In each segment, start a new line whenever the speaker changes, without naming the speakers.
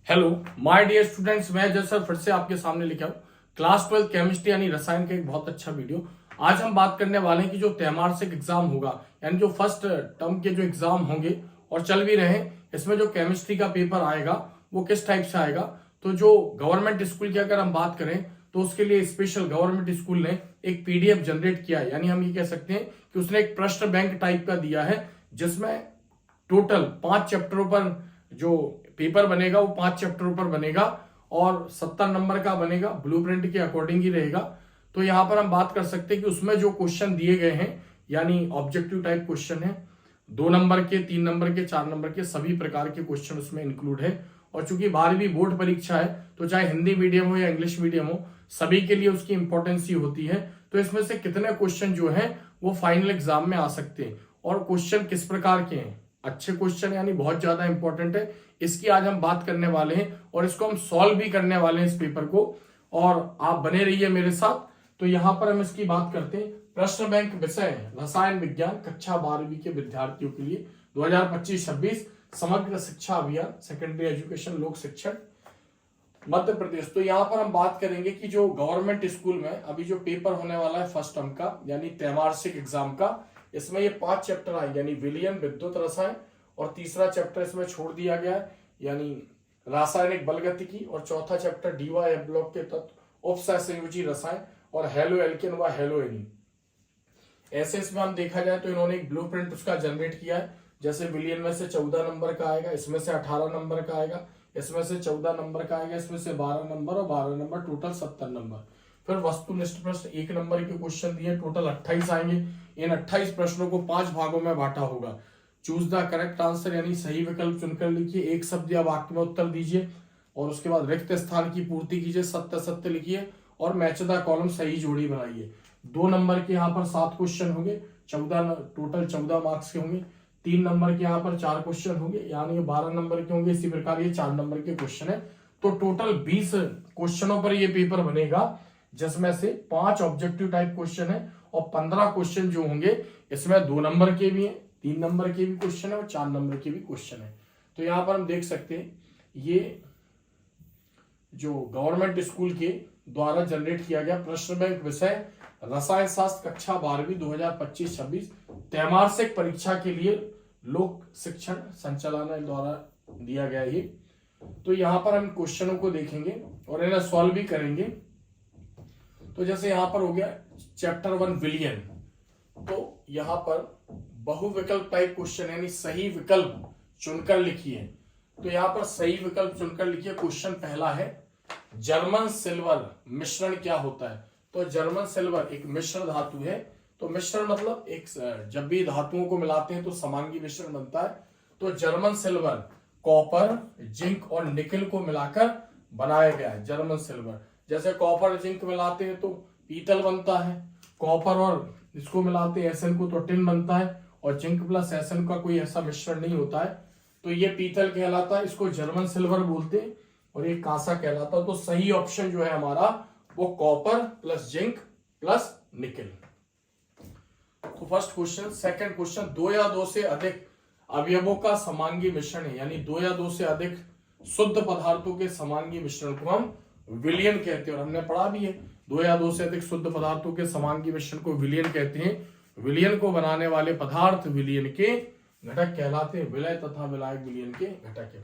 Hello my dear students, मैं Ajay sir फिर से आपके सामने लेके आऊं क्लास 12 केमिस्ट्री यानी रसायन का एक बहुत अच्छा वीडियो। आज हम बात करने वाले हैं कि जो त्रैमासिक एग्जाम होगा यानी जो फर्स्ट टर्म के जो एग्जाम होंगे और चल भी रहे हैं, इसमें जो केमिस्ट्री का पेपर आएगा वो किस टाइप से आएगा। तो जो गवर्नमेंट स्कूल की अगर हम बात करें तो उसके लिए स्पेशल गवर्नमेंट स्कूल ने एक पीडीएफ जनरेट किया है, यानी हम ये कह सकते हैं कि उसने एक प्रश्न बैंक टाइप का दिया है जिसमें टोटल 5 चैप्टरों पर जो पेपर बनेगा वो 5 चैप्टरों पर बनेगा और 70 नंबर का बनेगा, ब्लूप्रिंट के अकॉर्डिंग ही रहेगा। तो यहां पर हम बात कर सकते हैं कि उसमें जो क्वेश्चन दिए गए हैं यानी ऑब्जेक्टिव टाइप क्वेश्चन है, 2 नंबर के, 3 नंबर के, 4 नंबर के सभी प्रकार के क्वेश्चन उसमें इंक्लूड है। और चूंकि 12वीं बोर्ड परीक्षा है तो चाहे हिंदी मीडियम हो या इंग्लिश मीडियम हो, सभी के लिए उसकी इंपॉर्टेंस ही होती है। तो इसमें से कितने क्वेश्चन जो है वो फाइनल एग्जाम में आ सकते हैं और क्वेश्चन किस प्रकार के हैं, अच्छे क्वेश्चन यानी बहुत ज्यादा इंपॉर्टेंट है, इसकी आज हम बात करने वाले हैं और इसको हम सॉल्व भी करने वाले हैं इस पेपर को। और आप बने रहिए मेरे साथ। तो यहां पर हम इसकी बात करते हैं। प्रश्न बैंक विषय रसायन विज्ञान कक्षा 12वीं के विद्यार्थियों के लिए 2025-26 समग्र शिक्षा अभियान सेकेंडरी एजुकेशन लोक शिक्षण मध्य प्रदेश। तो यहाँ पर हम बात करेंगे कि जो गवर्नमेंट स्कूल में अभी जो पेपर होने वाला है फर्स्ट टर्म का यानी त्रैमासिक एग्जाम का, इसमें ये 5 चैप्टर आए यानी विलयन विद्युत रसायन, और तीसरा चैप्टर इसमें छोड़ दिया गया है यानी रासायनिक बलगतिकी, और चौथा चैप्टर डीवाई ब्लॉक के तत्व उपसहसंयोजी रसायन और हेलो एल्केन व हेलो एनीन। ऐसे इसमें हम देखा जाए तो इन्होंने एक ब्लूप्रिंट उसका जनरेट किया है। जैसे विलियन में से 14 नंबर का आएगा, इसमें से 18 नंबर का आएगा, इसमें से 14 नंबर का आएगा, इसमें से 12 नंबर और 12 नंबर, टोटल 70 नंबर। फिर वस्तुनिष्ठ प्रश्न 1 नंबर के क्वेश्चन दिए, टोटल 28 आएंगे। इन 28 प्रश्नों को 5 भागों में बांटा होगा। चूज द करेक्ट आंसर यानी सही विकल्प चुनकर लिखिए, एक शब्द या वाक्य में उत्तर दीजिए और उसके बाद रिक्त स्थान की पूर्ति कीजिए, सत्य सत्य लिखिए और मैच द कॉलम सही जोड़ी बनाइए। 2 नंबर के यहाँ पर 7 क्वेश्चन होंगे, 14 टोटल 14 मार्क्स के होंगे। 3 नंबर के यहाँ पर 4 क्वेश्चन होंगे यानी 12 नंबर के होंगे। इसी प्रकार ये 4 नंबर के क्वेश्चन है। तो टोटल 20 क्वेश्चनों पर ये पेपर बनेगा, जिसमें से 5 ऑब्जेक्टिव टाइप क्वेश्चन है और 15 क्वेश्चन जो होंगे इसमें 2 नंबर के भी हैं, 3 नंबर के भी क्वेश्चन है और 4 नंबर के भी क्वेश्चन है। तो यहाँ पर हम देख सकते हैं ये जो गवर्नमेंट स्कूल के द्वारा जनरेट किया गया प्रश्न बैंक विषय रसायन शास्त्र कक्षा 12वीं 2025-26 त्रैमासिक परीक्षा के लिए लोक शिक्षण संचालनालय द्वारा दिया गया है। तो यहाँ पर हम क्वेश्चनों को देखेंगे और इन्हें सॉल्व भी करेंगे। तो जैसे यहाँ पर हो गया चैप्टर 1 विलियन, तो यहाँ पर बहुविकल्प टाइप क्वेश्चन यानी सही विकल्प चुनकर लिखिए। तो यहाँ पर सही विकल्प चुनकर लिखिए। क्वेश्चन पहला है जर्मन सिल्वर मिश्रण क्या होता है। तो जर्मन सिल्वर एक मिश्र धातु है। तो मिश्रण मतलब एक जब भी धातुओं को मिलाते हैं तो समांगी मिश्रण बनता है। तो जर्मन सिल्वर कॉपर, जिंक और निकल को मिलाकर बनाया गया है जर्मन सिल्वर। जैसे कॉपर जिंक मिलाते हैं तो पीतल बनता है, कॉपर और इसको मिलाते हैं एसएन को तो टिन बनता है, और जिंक प्लस एसएन का कोई ऐसा मिश्रण नहीं होता है तो ये पीतल कहलाता है, इसको जर्मन सिल्वर बोलते हैं, और ये कांसा कहलाता है। तो सही ऑप्शन जो है हमारा वो कॉपर प्लस जिंक प्लस निकल। तो फर्स्ट क्वेश्चन। सेकंड क्वेश्चन 2 या 2 से अधिक अवयवों का समांगी मिश्रण है यानी 2 या 2 से अधिक शुद्ध पदार्थों के समांगी मिश्रण को हम विलयन कहते हैं, और हमने पढ़ा भी है 2 या 2 से अधिक शुद्ध पदार्थों के समांगी मिश्रण को विलयन कहते हैं। विलयन को बनाने वाले पदार्थ विलयन के घटक कहलाते हैं, विलय तथा विलायक विलयन के घटक है।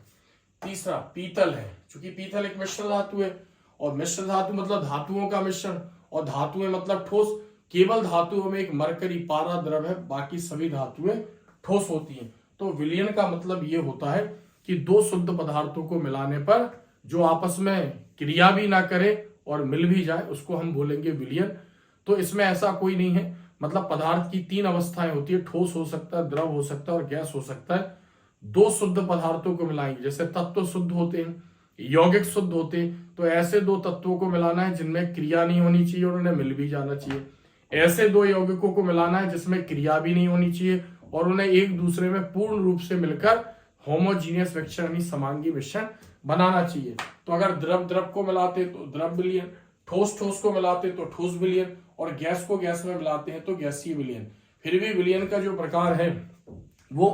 तीसरा पीतल है, क्योंकि पीतल एक मिश्र धातु है और मिश्र धातु मतलब धातुओं का मिश्रण, और धातुएं मतलब ठोस। केवल धातुओं में एक मरकरी पारा द्रव है, बाकी सभी धातुएं ठोस होती हैं। तो विलयन का मतलब ये होता है कि 2 शुद्ध पदार्थों को मिलाने पर जो आपस में क्रिया भी ना करे और मिल भी जाए उसको हम बोलेंगे विलयन। तो इसमें ऐसा कोई नहीं है, मतलब पदार्थ की 3 अवस्थाएं होती है, ठोस हो सकता है, द्रव हो सकता है और गैस हो सकता है। 2 शुद्ध पदार्थों को मिलाएंगे, जैसे तत्व शुद्ध होते हैं, यौगिक शुद्ध होते हैं, तो ऐसे 2 तत्वों को मिलाना है जिनमें क्रिया नहीं होनी चाहिए और उन्हें मिल भी जाना चाहिए। ऐसे 2 यौगिकों को मिलाना है जिसमें क्रिया भी नहीं होनी चाहिए और उन्हें एक दूसरे में पूर्ण रूप से मिलकर होमोजीनियस मिक्सचर यानी समांगी मिश्रण बनाना चाहिए। तो अगर द्रव द्रव को मिलाते तो द्रव विलयन, ठोस ठोस को मिलाते तो ठोस विलयन, और गैस को गैस में मिलाते हैं तो गैसीय विलयन। फिर भी विलयन का जो प्रकार है वो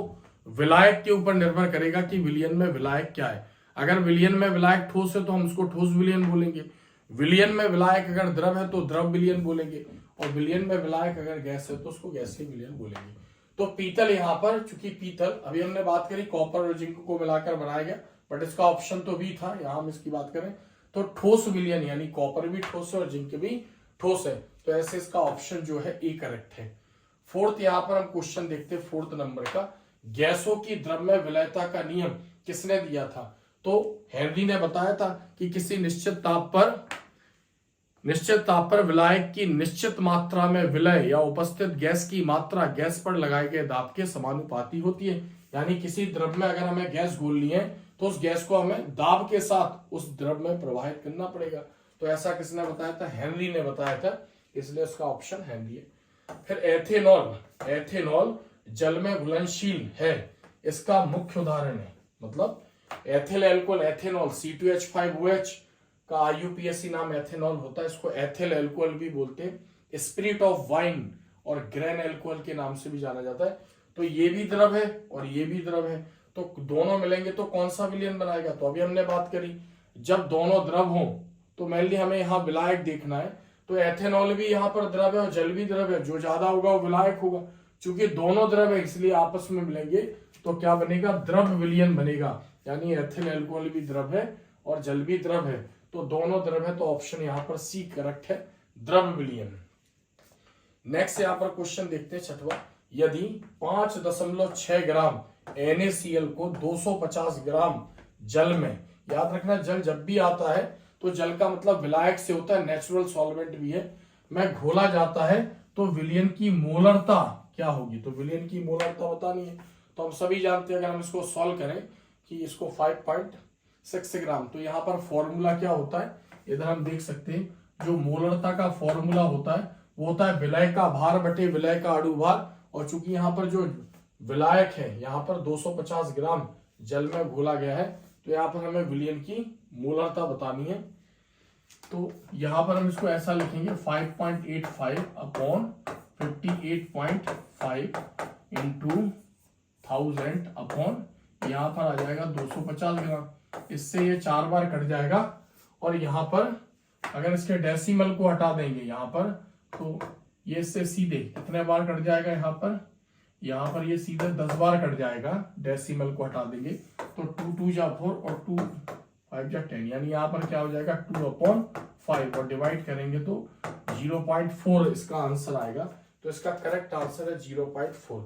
विलायक के ऊपर निर्भर करेगा कि विलयन में विलायक क्या है। अगर विलयन में विलायक ठोस है तो हम उसको ठोस विलयन बोलेंगे। विलयन में विलायक अगर द्रव है तो द्रव विलयन बोलेंगे, और विलयन में विलायक अगर गैस है तो उसको गैसीय विलयन बोलेंगे। तो पीतल यहाँ पर, चूंकि पीतल अभी हमने बात करी कॉपर और जिंक को मिलाकर बनाया गया, बट इसका ऑप्शन तो बी था, यहाँ हम इसकी बात करें तो ठोस विलयन, यानी कॉपर भी ठोस है और जिंक भी ठोस है, तो ऐसे इसका ऑप्शन जो है ए करेक्ट है। फोर्थ यहाँ पर हम क्वेश्चन देखते हैं, फोर्थ नंबर का, गैसों की द्रव्य विलयता का नियम किसने दिया था? तो हेनरी ने बताया था कि किसी निश्चित ताप पर विलायक की निश्चित मात्रा में विलय या उपस्थित गैस की मात्रा गैस पर लगाए गए दाब के समानुपाती होती है। यानी किसी द्रव में अगर हमें गैस घोलनी है तो उस गैस को हमें दाब के साथ उस द्रव में प्रवाहित करना पड़ेगा। तो ऐसा किसने बताया था? हेनरी ने बताया था, इसलिए उसका ऑप्शन हेनरी है। फिर एथेनॉल जल में घुलनशील है, इसका मुख्य उदाहरण है, मतलब एथिल एल्कोहल, एथेनॉल C2H5OH का IUPAC नाम एथेनॉल होता है, इसको एथिल एल्कोहल भी बोलते हैं, स्पिरिट ऑफ वाइन और ग्रेन एल्कोहल के नाम से भी जाना जाता है। तो ये भी द्रव है और ये भी द्रव है, तो दोनों मिलेंगे तो कौन सा विलयन बनाएगा? तो अभी हमने बात करी जब दोनों द्रव हो तो मेनली हमें यहाँ विलायक देखना है, तो एथेनॉल भी यहाँ पर द्रव है और जल भी द्रव है, जो ज्यादा होगा वो विलायक होगा। चूंकि दोनों द्रव है इसलिए आपस में मिलेंगे तो क्या बनेगा? द्रव विलयन बनेगा, यानी एथिल एल्कोहल भी द्रव है और जल भी द्रव है, तो दोनों द्रव है, तो ऑप्शन यहाँ पर सी करेक्ट है, द्रव विलयन। नेक्स्ट यहाँ पर क्वेश्चन देखते हैं छठवां, यदि 5.6 ग्राम NaCl को 250 ग्राम जल में, याद रखना जल जब भी आता है तो जल का मतलब विलायक से होता है, नेचुरल सॉल्वेंट भी है, में घोला जाता है तो विलयन की मोलरता क्या होगी? तो विलयन की मोलरता बतानी है, तो हम सभी जानते हैं अगर हम इसको सॉल्व करें कि इसको 5.6 ग्राम, तो यहाँ पर फॉर्मूला क्या होता है, इधर हम देख सकते हैं जो मोलरता का फॉर्मूला होता है वो होता है विलय का भार बटे विलय का अणु भार, और चूंकि यहाँ पर जो विलायक है यहाँ पर 250 ग्राम जल में घोला गया है, तो यहाँ पर हमें विलयन की मोलरता बतानी है। तो यहाँ पर हम इसको ऐसा लिखेंगे 5.85 अपॉन 58.5 इंटू 1000 अपॉन, यहाँ पर आ जाएगा 250 ग्राम, इससे ये 4 बार कट जाएगा, और यहाँ पर अगर इसके डेसिमल को हटा देंगे यहाँ पर, तो ये इससे सीधे कितने बार कट जाएगा? यहाँ पर ये सीधे 10 बार कट जाएगा, डेसिमल को हटा देंगे, तो 2 2 जा 4 और 2 5 जा 10, यानी यहाँ पर क्या हो जाएगा 2/5, और डिवाइड करेंगे तो 0.4 इसका आंसर आएगा, तो इसका करेक्ट आंसर है 0.4।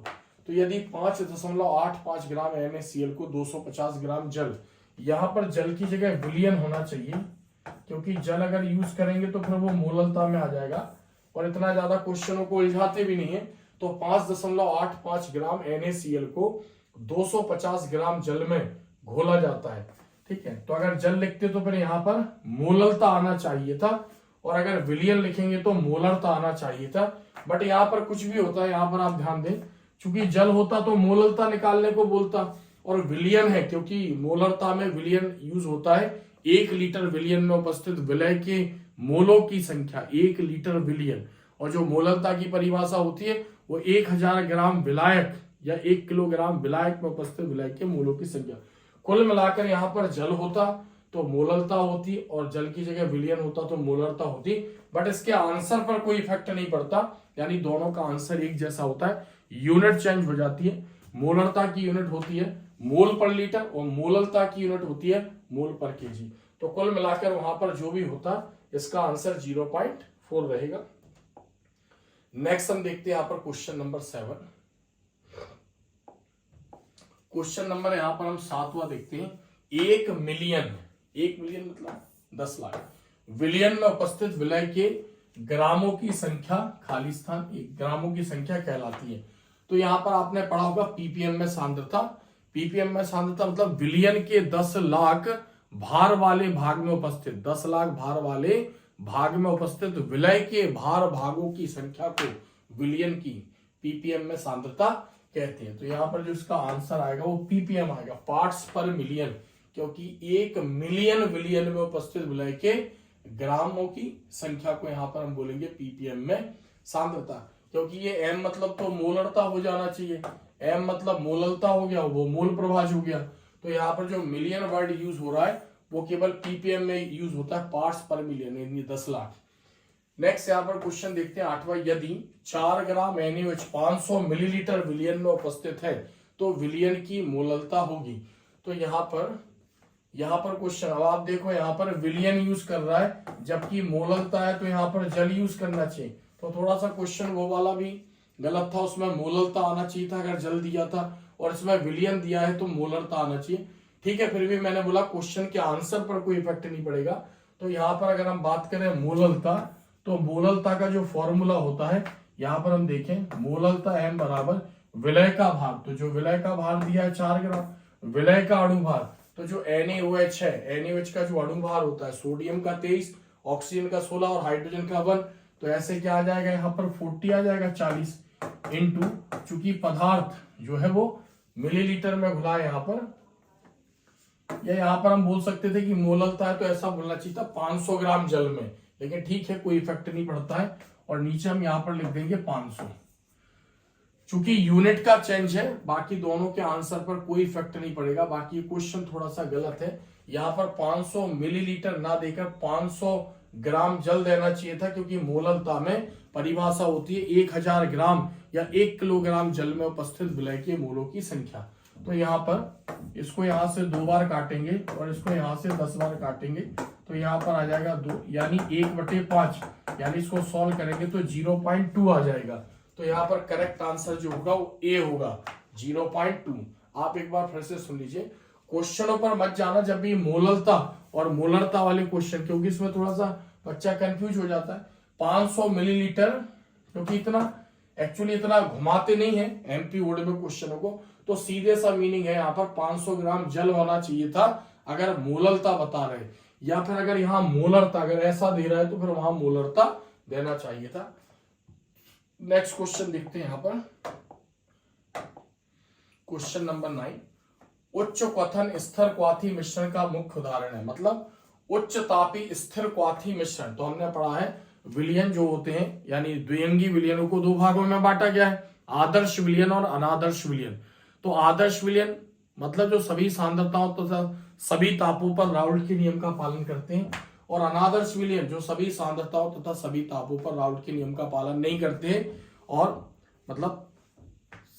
तो यदि 5.85 ग्राम NaCl को 250 ग्राम जल, यहाँ पर जल की जगह विलयन होना चाहिए, क्योंकि जल अगर यूज करेंगे तो फिर वो मोलरता में आ जाएगा, और इतना ज्यादा क्वेश्चनों को उलझाते भी नहीं है, तो 5.85 ग्राम NaCl को 250 ग्राम जल में घोला जाता है, ठीक है। तो अगर जल लिखते तो फिर यहाँ पर मोलरता आना चाहिए था, और अगर विलयन लिखेंगे तो मोलरता आना चाहिए था, बट यहाँ पर कुछ भी होता है, यहाँ पर आप ध्यान दें, चूंकि जल होता तो मोलरता निकालने को बोलता, और विलयन है क्योंकि मोलरता में विलयन यूज होता है, 1 लीटर विलयन में उपस्थित विलय के मोलों की संख्या 1 लीटर विलयन, और जो मोलरता की परिभाषा होती है वो 1000 ग्राम विलायक या 1 किलोग्राम विलायक में उपस्थित विलय के मोलों की संख्या। कुल मिलाकर यहाँ पर जल होता तो मोलरता होती, और जल की जगह विलयन होता तो मोलरता होती, बट इसके आंसर पर कोई इफेक्ट नहीं पड़ता, यानी दोनों का आंसर एक जैसा होता है, यूनिट चेंज हो जाती है। मोलरता की यूनिट होती है मोल पर लीटर और मोलरता की यूनिट होती है मोल पर केजी, तो कुल मिलाकर वहां पर जो भी होता इसका आंसर 0.4 रहेगा। नेक्स्ट हम देखते हैं यहाँ पर क्वेश्चन नंबर 7। क्वेश्चन नंबर यहाँ पर हम 7वां देखते हैं, 1 मिलियन मतलब 10 लाख विलयन में उपस्थित विलय के ग्रामों की संख्या, खाली स्थान 1 ग्रामों की संख्या कहलाती है। तो यहाँ पर आपने पढ़ा होगा पीपीएम में सांद्रता, पीपीएम में सांद्रता मतलब विलयन के 10 लाख भार वाले भाग में उपस्थित, 10 लाख भार वाले भाग में उपस्थित विलय के भार भागों की संख्या को विलयन की पीपीएम में सांद्रता कहते हैं। तो यहाँ पर जो इसका आंसर आएगा वो पीपीएम आएगा, पार्ट्स पर मिलियन, क्योंकि 1 मिलियन विलयन में उपस्थित विलय के ग्रामों की संख्या को यहाँ पर हम बोलेंगे पीपीएम में सांद्रता, क्योंकि ये एम मतलब तो मोलरता हो जाना चाहिए, एम मतलब मोलरता हो गया, वो मोल प्रभाज हो गया, तो यहाँ पर जो मिलियन वर्ड यूज हो रहा है वो केवल पीपीएम में यूज होता है, पार्ट्स पर मिलियन, यानी 10 लाख। नेक्स्ट यहाँ पर क्वेश्चन देखते हैं 8वां, यदि 4 ग्राम NaOH 500 मिलीलीटर विलियन में उपस्थित है तो विलियन की मोललता होगी। तो यहाँ पर क्वेश्चन, अब आप देखो यहाँ पर विलियन यूज कर रहा है जबकि मोललता है तो यहाँ पर जल यूज करना चाहिए। तो थोड़ा सा क्वेश्चन वो वाला भी गलत था, उसमें मोललता आना चाहिए था अगर जल दिया था, और इसमें विलियन दिया है तो मोलरता आना चाहिए। ठीक है, फिर भी मैंने बोला क्वेश्चन के आंसर पर कोई इफेक्ट नहीं पड़ेगा। तो यहाँ पर अगर हम बात करें मोललता, तो मोललता का जो फॉर्मूला होता है यहाँ पर हम देखें, मोललता M बराबर विलय का भार। तो जो विलय का भार दिया है 4 ग्राम, विलय का अणु भार, तो जो NaOH है, NaOH का जो अणु भार होता है, सोडियम का 23, ऑक्सीजन का 16 और हाइड्रोजन का 1, तो ऐसे क्या आ जाएगा यहाँ पर 40 आ जाएगा 40 इंटू, चूंकि पदार्थ जो है वो मिलीलीटर में घुला है यहाँ पर, या यहाँ पर हम बोल सकते थे कि मोललता है तो ऐसा बोलना चाहिए था 500 ग्राम जल में, लेकिन ठीक है कोई इफेक्ट नहीं पड़ता है। और नीचे हम यहाँ पर लिख देंगे 500, चूंकि यूनिट का चेंज है, बाकी दोनों के आंसर पर कोई इफेक्ट नहीं पड़ेगा। बाकी क्वेश्चन थोड़ा सा गलत है, यहाँ पर 500 मिलीलीटर ना देकर 500 ग्राम जल देना चाहिए था, क्योंकि मोललता में परिभाषा होती है 1000 ग्राम या 1 किलोग्राम जल में उपस्थित विलय के मोलों की संख्या। तो यहाँ पर इसको यहाँ से 2 बार काटेंगे और इसको यहाँ से 10 बार काटेंगे, तो यहाँ पर आ जाएगा 2, यानी 1/5, यानी इसको सॉल्व करेंगे तो 0.2 आ जाएगा। तो यहाँ पर करेक्ट आंसर जो होगा वो ए होगा, 0.2। आप एक बार फिर से सुन लीजिए, क्वेश्चनों पर मत जाना जब भी मोललता और मोलरता वाले क्वेश्चन, क्योंकि इसमें थोड़ा सा बच्चा कंफ्यूज हो जाता है। 500 मिलीलीटर, क्योंकि एक्चुअली इतना घुमाते नहीं है एमपी बोर्ड में क्वेश्चनों को, तो सीधे सा मीनिंग है यहाँ पर 500 ग्राम जल होना चाहिए था अगर मोललता बता रहे, या फिर अगर यहाँ मोलरता अगर ऐसा दे रहा है तो फिर वहां मोलरता देना चाहिए था। नेक्स्ट क्वेश्चन देखते हैं यहाँ पर, क्वेश्चन नंबर 9, उच्च क्वथन स्थिर क्वाथी मिश्रण का मुख्य उदाहरण है। मतलब उच्च तापी स्थिर क्वाथी मिश्रण, तो हमने पढ़ा है विलयन जो होते हैं, यानी द्विअंगी विलयनों को 2 भागों में बांटा गया है, आदर्श विलयन और अनादर्श विलयन। तो आदर्श विलयन मतलब जो सभी सांद्रताओं तथा सभी तापों पर राउल्ट के नियम का पालन करते हैं, और अनादर्श विलयन जो सभी सांद्रताओं तथा सभी तापों पर राउल्ट के नियम का पालन नहीं करते, और मतलब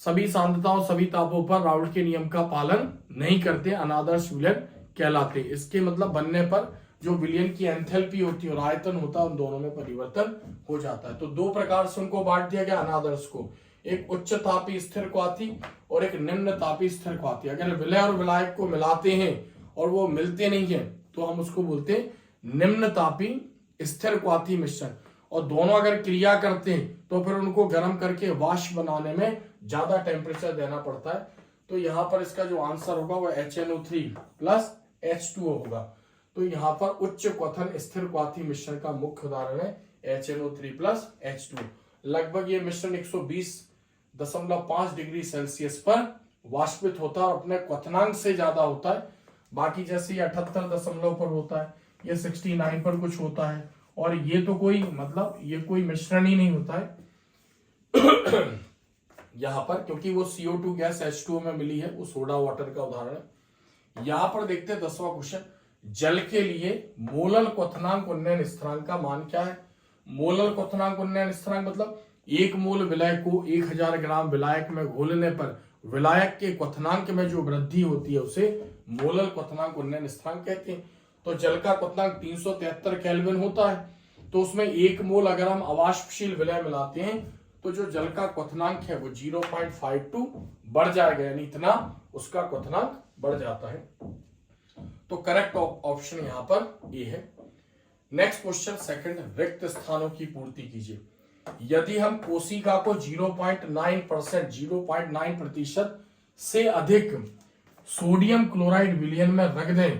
सभी सांद्रताओं सभी तापों पर राउल्ट के नियम का पालन नहीं करते, अनादर्श विलयन कहलाते। इसके मतलब बनने पर जो विलयन की एंथैल्पी होती है और आयतन होता है, उन दोनों में परिवर्तन हो जाता है। तो 2 प्रकार से उनको बांट दिया गया अनादर्श को, एक उच्च तापी स्थिर क्वाथी और एक निम्न तापी स्थिर क्वाथी। अगर विलय और विलायक को मिलाते हैं और वो मिलते नहीं है तो हम उसको बोलते हैं निम्न तापी स्थिर क्वाथी मिश्रण, और दोनों अगर क्रिया करते हैं तो फिर उनको गर्म करके वाष्प बनाने में ज्यादा टेम्परेचर देना पड़ता है। तो यहाँ पर इसका जो आंसर होगा वो HNO3 प्लस H2O होगा। तो यहाँ पर उच्च क्वथन स्थिर क्वाथी मिश्रण का मुख्य उदाहरण है HNO3 प्लस H2O। लगभग ये मिश्रण 120.5 डिग्री सेल्सियस पर वाष्पित होता है और अपने क्वथनांक से ज्यादा होता है। बाकी जैसे ये 78 पर होता है, ये 69 पर कुछ होता है, और ये तो कोई मतलब ये कोई मिश्रण ही नहीं होता है यहाँ पर, क्योंकि वो CO2 गैस H2O में मिली है, वो सोडा वाटर का उदाहरण है। यहाँ पर देखते हैं 10वां क्वेश्चन, जल के लिए मोलल क्वथनांक उन्नयन स्थिरांक का मान क्या है। मोलल क्वथनांक उन्नयन स्थिरांक मतलब 1 मोल विलय को 1000 ग्राम विलायक में घोलने पर विलायक के क्वथनांक में जो वृद्धि होती है उसे मोलल क्वथनांक उन्नयन स्थिरांक कहते हैं। तो जल का क्वथनांक 373 केल्विन होता है, तो उसमें 1 मोल अगर हम अवाष्पशील विलय मिलाते हैं तो जो जल का क्वथनांक है वो 0.52 बढ़ जाएगा, यानी इतना उसका क्वथनांक बढ़ जाता है। तो करेक्ट ऑप्शन यहाँ पर ए है। नेक्स्ट क्वेश्चन सेकंड, रिक्त स्थानों की पूर्ति कीजिए। यदि हम कोशिका को 0.9% से अधिक सोडियम क्लोराइड विलयन में रख दें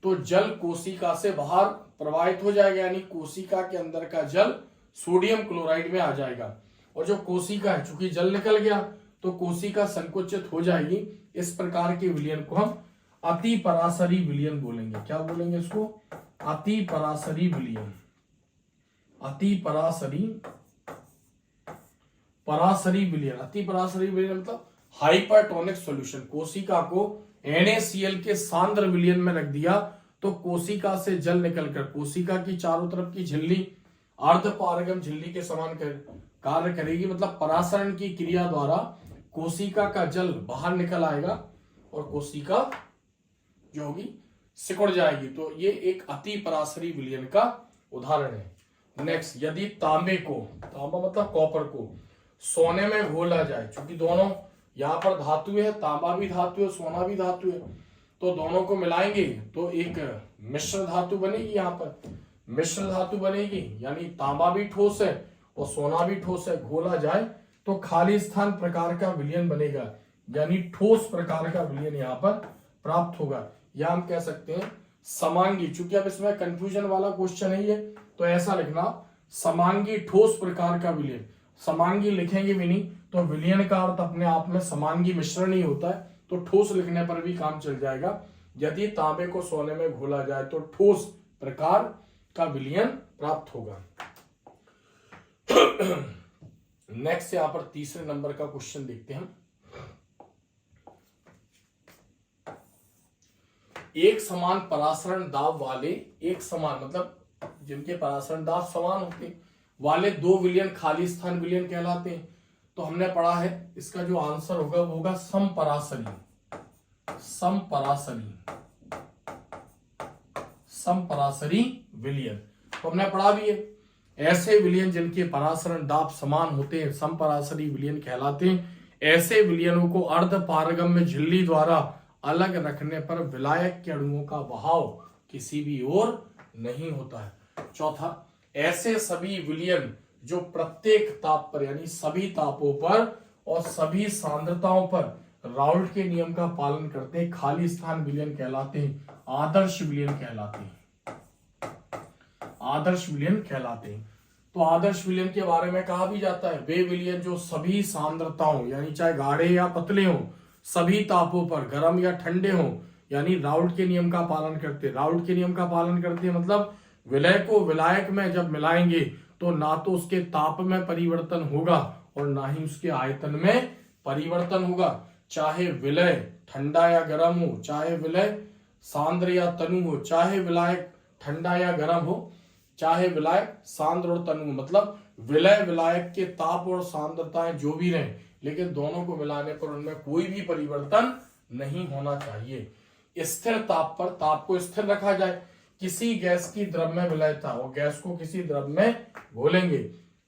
तो जल कोशिका से बाहर प्रवाहित हो जाएगा, यानी कोशिका के अंदर का जल सोडियम क्लोराइड में आ जाएगा, और जो कोशिका है चूंकि जल निकल गया तो कोशिका संकुचित हो जाएगी। इस प्रकार के विलयन को हम अति परासरी विलयन बोलेंगे। क्या बोलेंगे इसको? अति परासरी विलयन। अति परासरी विलयन मतलब हाइपरटोनिक सॉल्यूशन। कोशिका को NaCl के सांद्र विलयन में रख दिया तो कोशिका से जल निकलकर कोशिका की चारों तरफ की झिल्ली अर्धपारगम झिल्ली के समान कार्य करेगी, मतलब परासरण की क्रिया द्वारा कोशिका का जल बाहर निकल आएगा और कोशिका जो होगी सिकुड़ जाएगी। तो ये एक अति परासरी विलयन का उदाहरण है। नेक्स्ट, यदि तांबा मतलब कॉपर को सोने में घोला जाए, क्योंकि दोनों यहाँ पर धातु है, तांबा भी धातु है, सोना भी धातु है, तो दोनों को मिलाएंगे तो एक मिश्र धातु बनेगी। यहाँ पर मिश्र धातु बनेगी, यानी तांबा भी ठोस है और सोना भी ठोस है, घोला जाए तो खाली स्थान प्रकार का विलयन बनेगा, यानी ठोस प्रकार का विलयन यहाँ पर प्राप्त होगा। या हम कह सकते हैं समांगी, चूंकि अब इसमें कंफ्यूजन वाला क्वेश्चन है ये, तो ऐसा लिखना समांगी ठोस प्रकार का विलयन। समांगी लिखेंगे भी नहीं तो विलयन का अर्थ अपने आप में समांगी मिश्रण ही होता है, तो ठोस लिखने पर भी काम चल जाएगा। यदि तांबे को सोने में घोला जाए तो ठोस प्रकार का विलयन प्राप्त होगा। नेक्स्ट यहां पर तीसरे नंबर का क्वेश्चन देखते हैं। एक समान परासरण दाब वाले, एक समान मतलब जिनके परासरण दाब समान होते वाले दो विलयन खाली स्थान विलयन कहलाते हैं। तो हमने पढ़ा है इसका जो आंसर होगा वो होगा समपरासरी। समपरासरी विलयन तो हमने पढ़ा भी है। ऐसे विलयन जिनके परासरण दाब समान होते हैं समपरासरी विलयन कहलाते हैं। ऐसे विलयनों को अर्धपारगम में झिल्ली द्वारा अलग रखने पर विलायक के अणुओं का बहाव किसी भी ओर नहीं होता है। चौथा, ऐसे सभी विलयन जो प्रत्येक ताप पर यानी सभी तापों पर और सभी सांद्रताओं पर राउल्ट के नियम का पालन करते हैं खाली स्थान विलयन कहलाते हैं, आदर्श विलयन कहलाते हैं। आदर्श विलयन कहलाते हैं। तो आदर्श विलयन के बारे में कहा भी जाता है वे विलयन जो सभी सांद्रताओं यानी चाहे गाढ़े या पतले हों, सभी तापों पर गर्म या ठंडे हों, यानी राउल्ट के नियम का पालन करते। राउल्ट के नियम का पालन करते मतलब विलय को विलायक में जब मिलाएंगे तो ना तो उसके ताप में परिवर्तन होगा और ना ही उसके आयतन में परिवर्तन होगा। चाहे विलय ठंडा या गर्म हो, चाहे विलय सांद्र या तनु हो, चाहे विलायक ठंडा या गर्म हो, चाहे विलायक सांद्र और तनु, मतलब विलय विलायक के ताप और सांद्रताएं जो भी रहें, लेकिन दोनों को मिलाने पर उनमें कोई भी परिवर्तन नहीं होना चाहिए। स्थिर ताप पर ताप को स्थिर रखा जाए। किसी गैस की द्रव्य विलयता और गैस को किसी द्रव्य में घोलेंगे,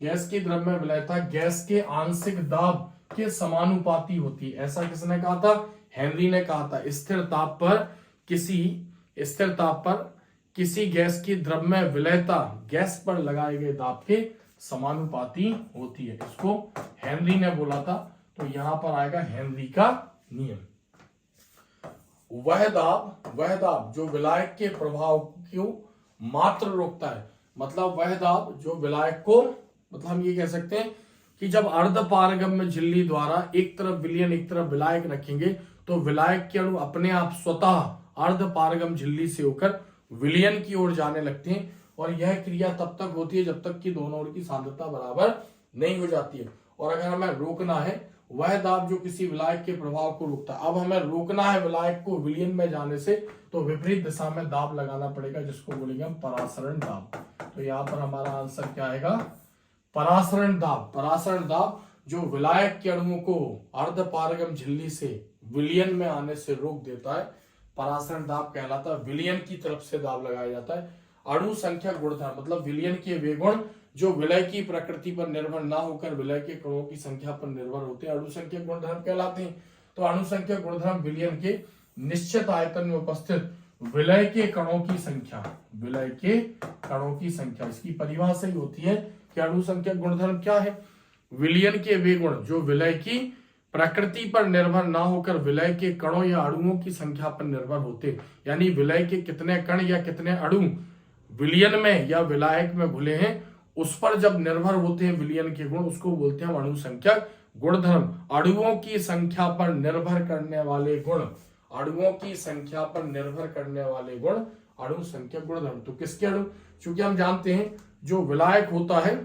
गैस की द्रव्य विलयता गैस के आंशिक दाब के समानुपाती होती है। ऐसा किसने कहा था? हेनरी ने कहा था। स्थिर ताप पर किसी गैस की द्रव्य विलयता गैस पर लगाए गए दाब के समानुपाती होती है। इसको हेनरी ने बोला था, तो यहां पर आएगा हेनरी का नियम। वह दाब जो विलायक के प्रभाव को मात्र रोकता है, मतलब वह दाब जो विलायक को, मतलब हम ये कह सकते हैं कि जब अर्धपारगम में झिल्ली द्वारा एक तरफ विलयन एक तरफ विलायक रखेंगे तो विलायक के अणु अपने आप स्वतः अर्धपारगम झिल्ली से होकर विलयन की ओर जाने लगते हैं, और यह क्रिया तब तक होती है जब तक कि दोनों ओर की सांद्रता बराबर नहीं हो जाती है। और अगर हमें रोकना है वह दाब जो किसी विलायक के प्रभाव को रोकता है, अब हमें रोकना है विलायक को विलयन में जाने से, तो विपरीत दिशा में दाब लगाना पड़ेगा, जिसको बोलेंगे हम परासरण दाब। तो यहाँ पर हमारा आंसर क्या आएगा? परासरण दाब। परासरण दाब जो विलायक के अणुओं को अर्धपारगम झिल्ली से विलयन में आने से रोक देता है, परासरण दाब कहलाता है। विलयन की तरफ से दाब लगाया जाता है। अणु संख्या गुणधर्म मतलब विलयन के वे गुण जो विलय की प्रकृति पर निर्भर ना होकर विलय के कणों की संख्या पर निर्भर होते हैं, अणु संख्या गुणधर्म कहलाते हैं। तो अणु संख्या गुणधर्म विलयन के निश्चित आयतन में उपस्थित विलय के कणों की संख्या, इसकी परिभाषा ही होती है कि अणु संख्या गुणधर्म क्या है? विलयन के वे गुण जो विलय की प्रकृति पर निर्भर ना होकर विलय के कणों या अणुओं की संख्या पर निर्भर होते, यानी विलय के कितने कण या कितने अणु विलयन में या विलायक में घुले हैं उस पर जब निर्भर होते हैं विलयन के गुण, उसको बोलते हैं अणु संख्या गुणधर्म। अणुओं की संख्या पर निर्भर करने वाले गुण, अणुओं की संख्या पर निर्भर करने वाले गुण अणु संख्या गुणधर्म। तो किसके अणु? क्योंकि हम जानते हैं जो विलायक होता है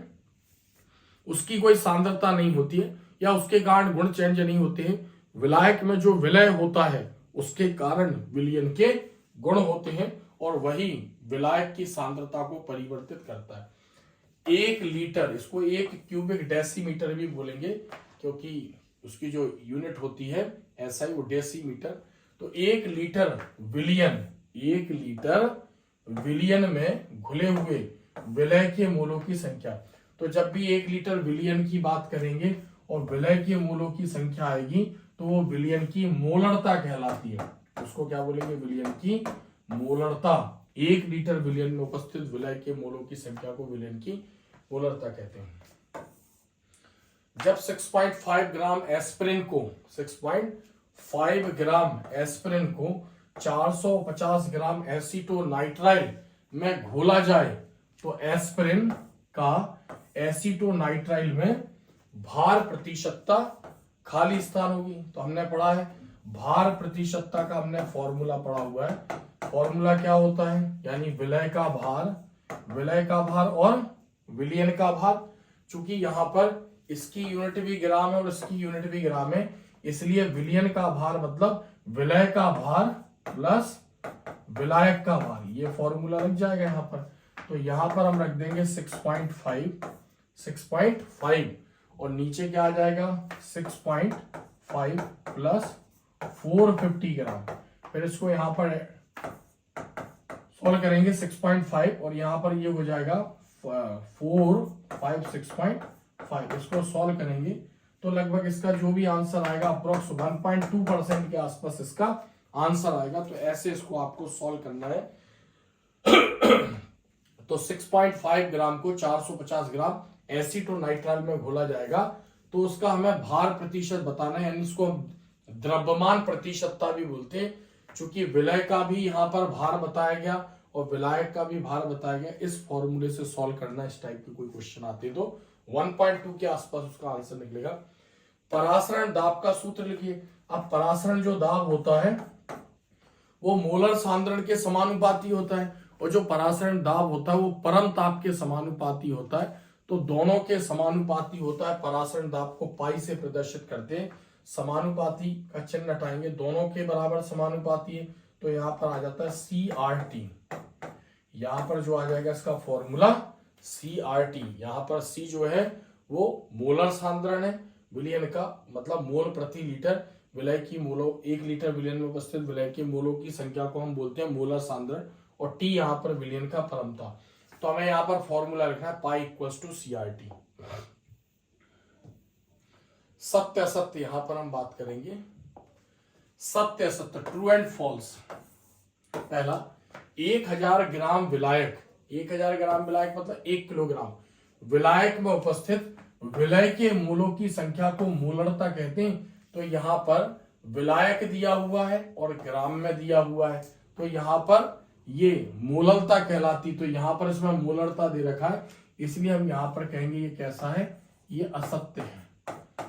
उसकी कोई सांद्रता नहीं होती है या उसके कारण गुण चेंज नहीं होते हैं। विलायक में जो विलय होता है उसके कारण विलयन के गुण होते हैं और वही विलायक की सांद्रता को परिवर्तित करता है। 1 लीटर, इसको 1 क्यूबिक डेसीमीटर भी बोलेंगे क्योंकि उसकी जो यूनिट होती है ऐसा ही वो डेसीमीटर। तो 1 लीटर विलयन, 1 लीटर विलयन में घुले हुए विलय के मोलों की संख्या। तो जब भी 1 लीटर विलयन की बात करेंगे और विलय के मोलों की संख्या आएगी तो वो विलयन की मोलरता कहलाती है। उसको क्या बोलेंगे? विलयन की मोलरता। 1 लीटर विलयन में उपस्थित विलय के मोलों की संख्या को विलयन की मोलरता कहते हैं। जब 6.5 ग्राम एस्पिरिन को 6.5 ग्राम एस्पिरिन को 450 ग्राम एसीटोनाइट्राइल में घोला जाए तो एस्पिरिन का एसीटोनाइट्राइल में भार प्रतिशतता खाली स्थान होगी। तो हमने पढ़ा है भार प्रतिशतता का, हमने फॉर्मूला पढ़ा हुआ है। फॉर्मूला क्या होता है? यानी विलय का भार और विलयन का भार। चूंकि यहां पर इसकी यूनिट भी ग्राम है और इसकी यूनिट भी ग्राम है, इसलिए विलयन का भार मतलब विलय का भार प्लस विलायक का भार, ये फॉर्मूला लग जाएगा यहां पर। तो यहां पर हम रख देंगे 6.5 और नीचे क्या आ जाएगा? 6.5 प्लस 450 ग्राम। फिर इसको यहां पर सॉल्व करेंगे 6.5 और यहां पर ये हो जाएगा 6.5। इसको सॉल्व करेंगे तो लगभग इसका जो भी आंसर आएगा अप्रोक्स 1.2% के आसपास इसका आंसर आएगा। तो ऐसे इसको आपको सॉल्व करना है। तो 6.5 ग्राम को 450 ग्राम एसीटोनाइट्राइल में घोला जाएगा तो उसका हमें भार प्रतिशत बताना है, यानी इसको द्रव्यमान प्रतिशतता भी बोलते हैं। चूंकि विलय का भी यहां पर भार बताया गया और विलायक का भी भार बताया गया, इस फॉर्मूले से सॉल्व करना। इस टाइप के कोई क्वेश्चन आते तो 1.2 के आसपास उसका आंसर निकलेगा। परासरण दाब का सूत्र लिखिए। अब परासरण जो दाब होता है वो मोलर सांद्रण के समानुपाती होता है और जो परासरण दाब होता है वो परम ताप के समानुपाती होता है। तो दोनों के समानुपाती होता है। परासरण दाब को पाई से प्रदर्शित करते हैं। समानुपाती का चिन्ह हटाएंगे, दोनों के बराबर समानुपाती है तो यहां पर आ जाता है CRT। यहां पर जो आ जाएगा इसका फॉर्मूला CRT। यहां पर C जो है वो मोलर सांद्रण है विलयन का, मतलब मोल प्रति लीटर। विलय की मोलों, 1 लीटर विलयन में उपस्थित विलय के मोलों की संख्या को हम बोलते हैं मोलर सांद्रण और T यहां पर विलयन का परमता। तो हमें यहां पर फॉर्मूला लिखना है पाई इक्वल्स टू CRT। सत्य असत्य यहां पर हम बात करेंगे। सत्य असत्य, ट्रू एंड फॉल्स। पहला, 1000 ग्राम विलायक, 1000 ग्राम विलायक मतलब 1 किलोग्राम विलायक में उपस्थित विलय के मोलों की संख्या को मोलरता कहते हैं। तो यहां पर विलायक दिया हुआ है और ग्राम में दिया हुआ है तो यहां पर ये मोलरता कहलाती। तो यहां पर इसमें मोलरता दे रखा है, इसलिए हम यहां पर कहेंगे ये कैसा है? ये असत्य है,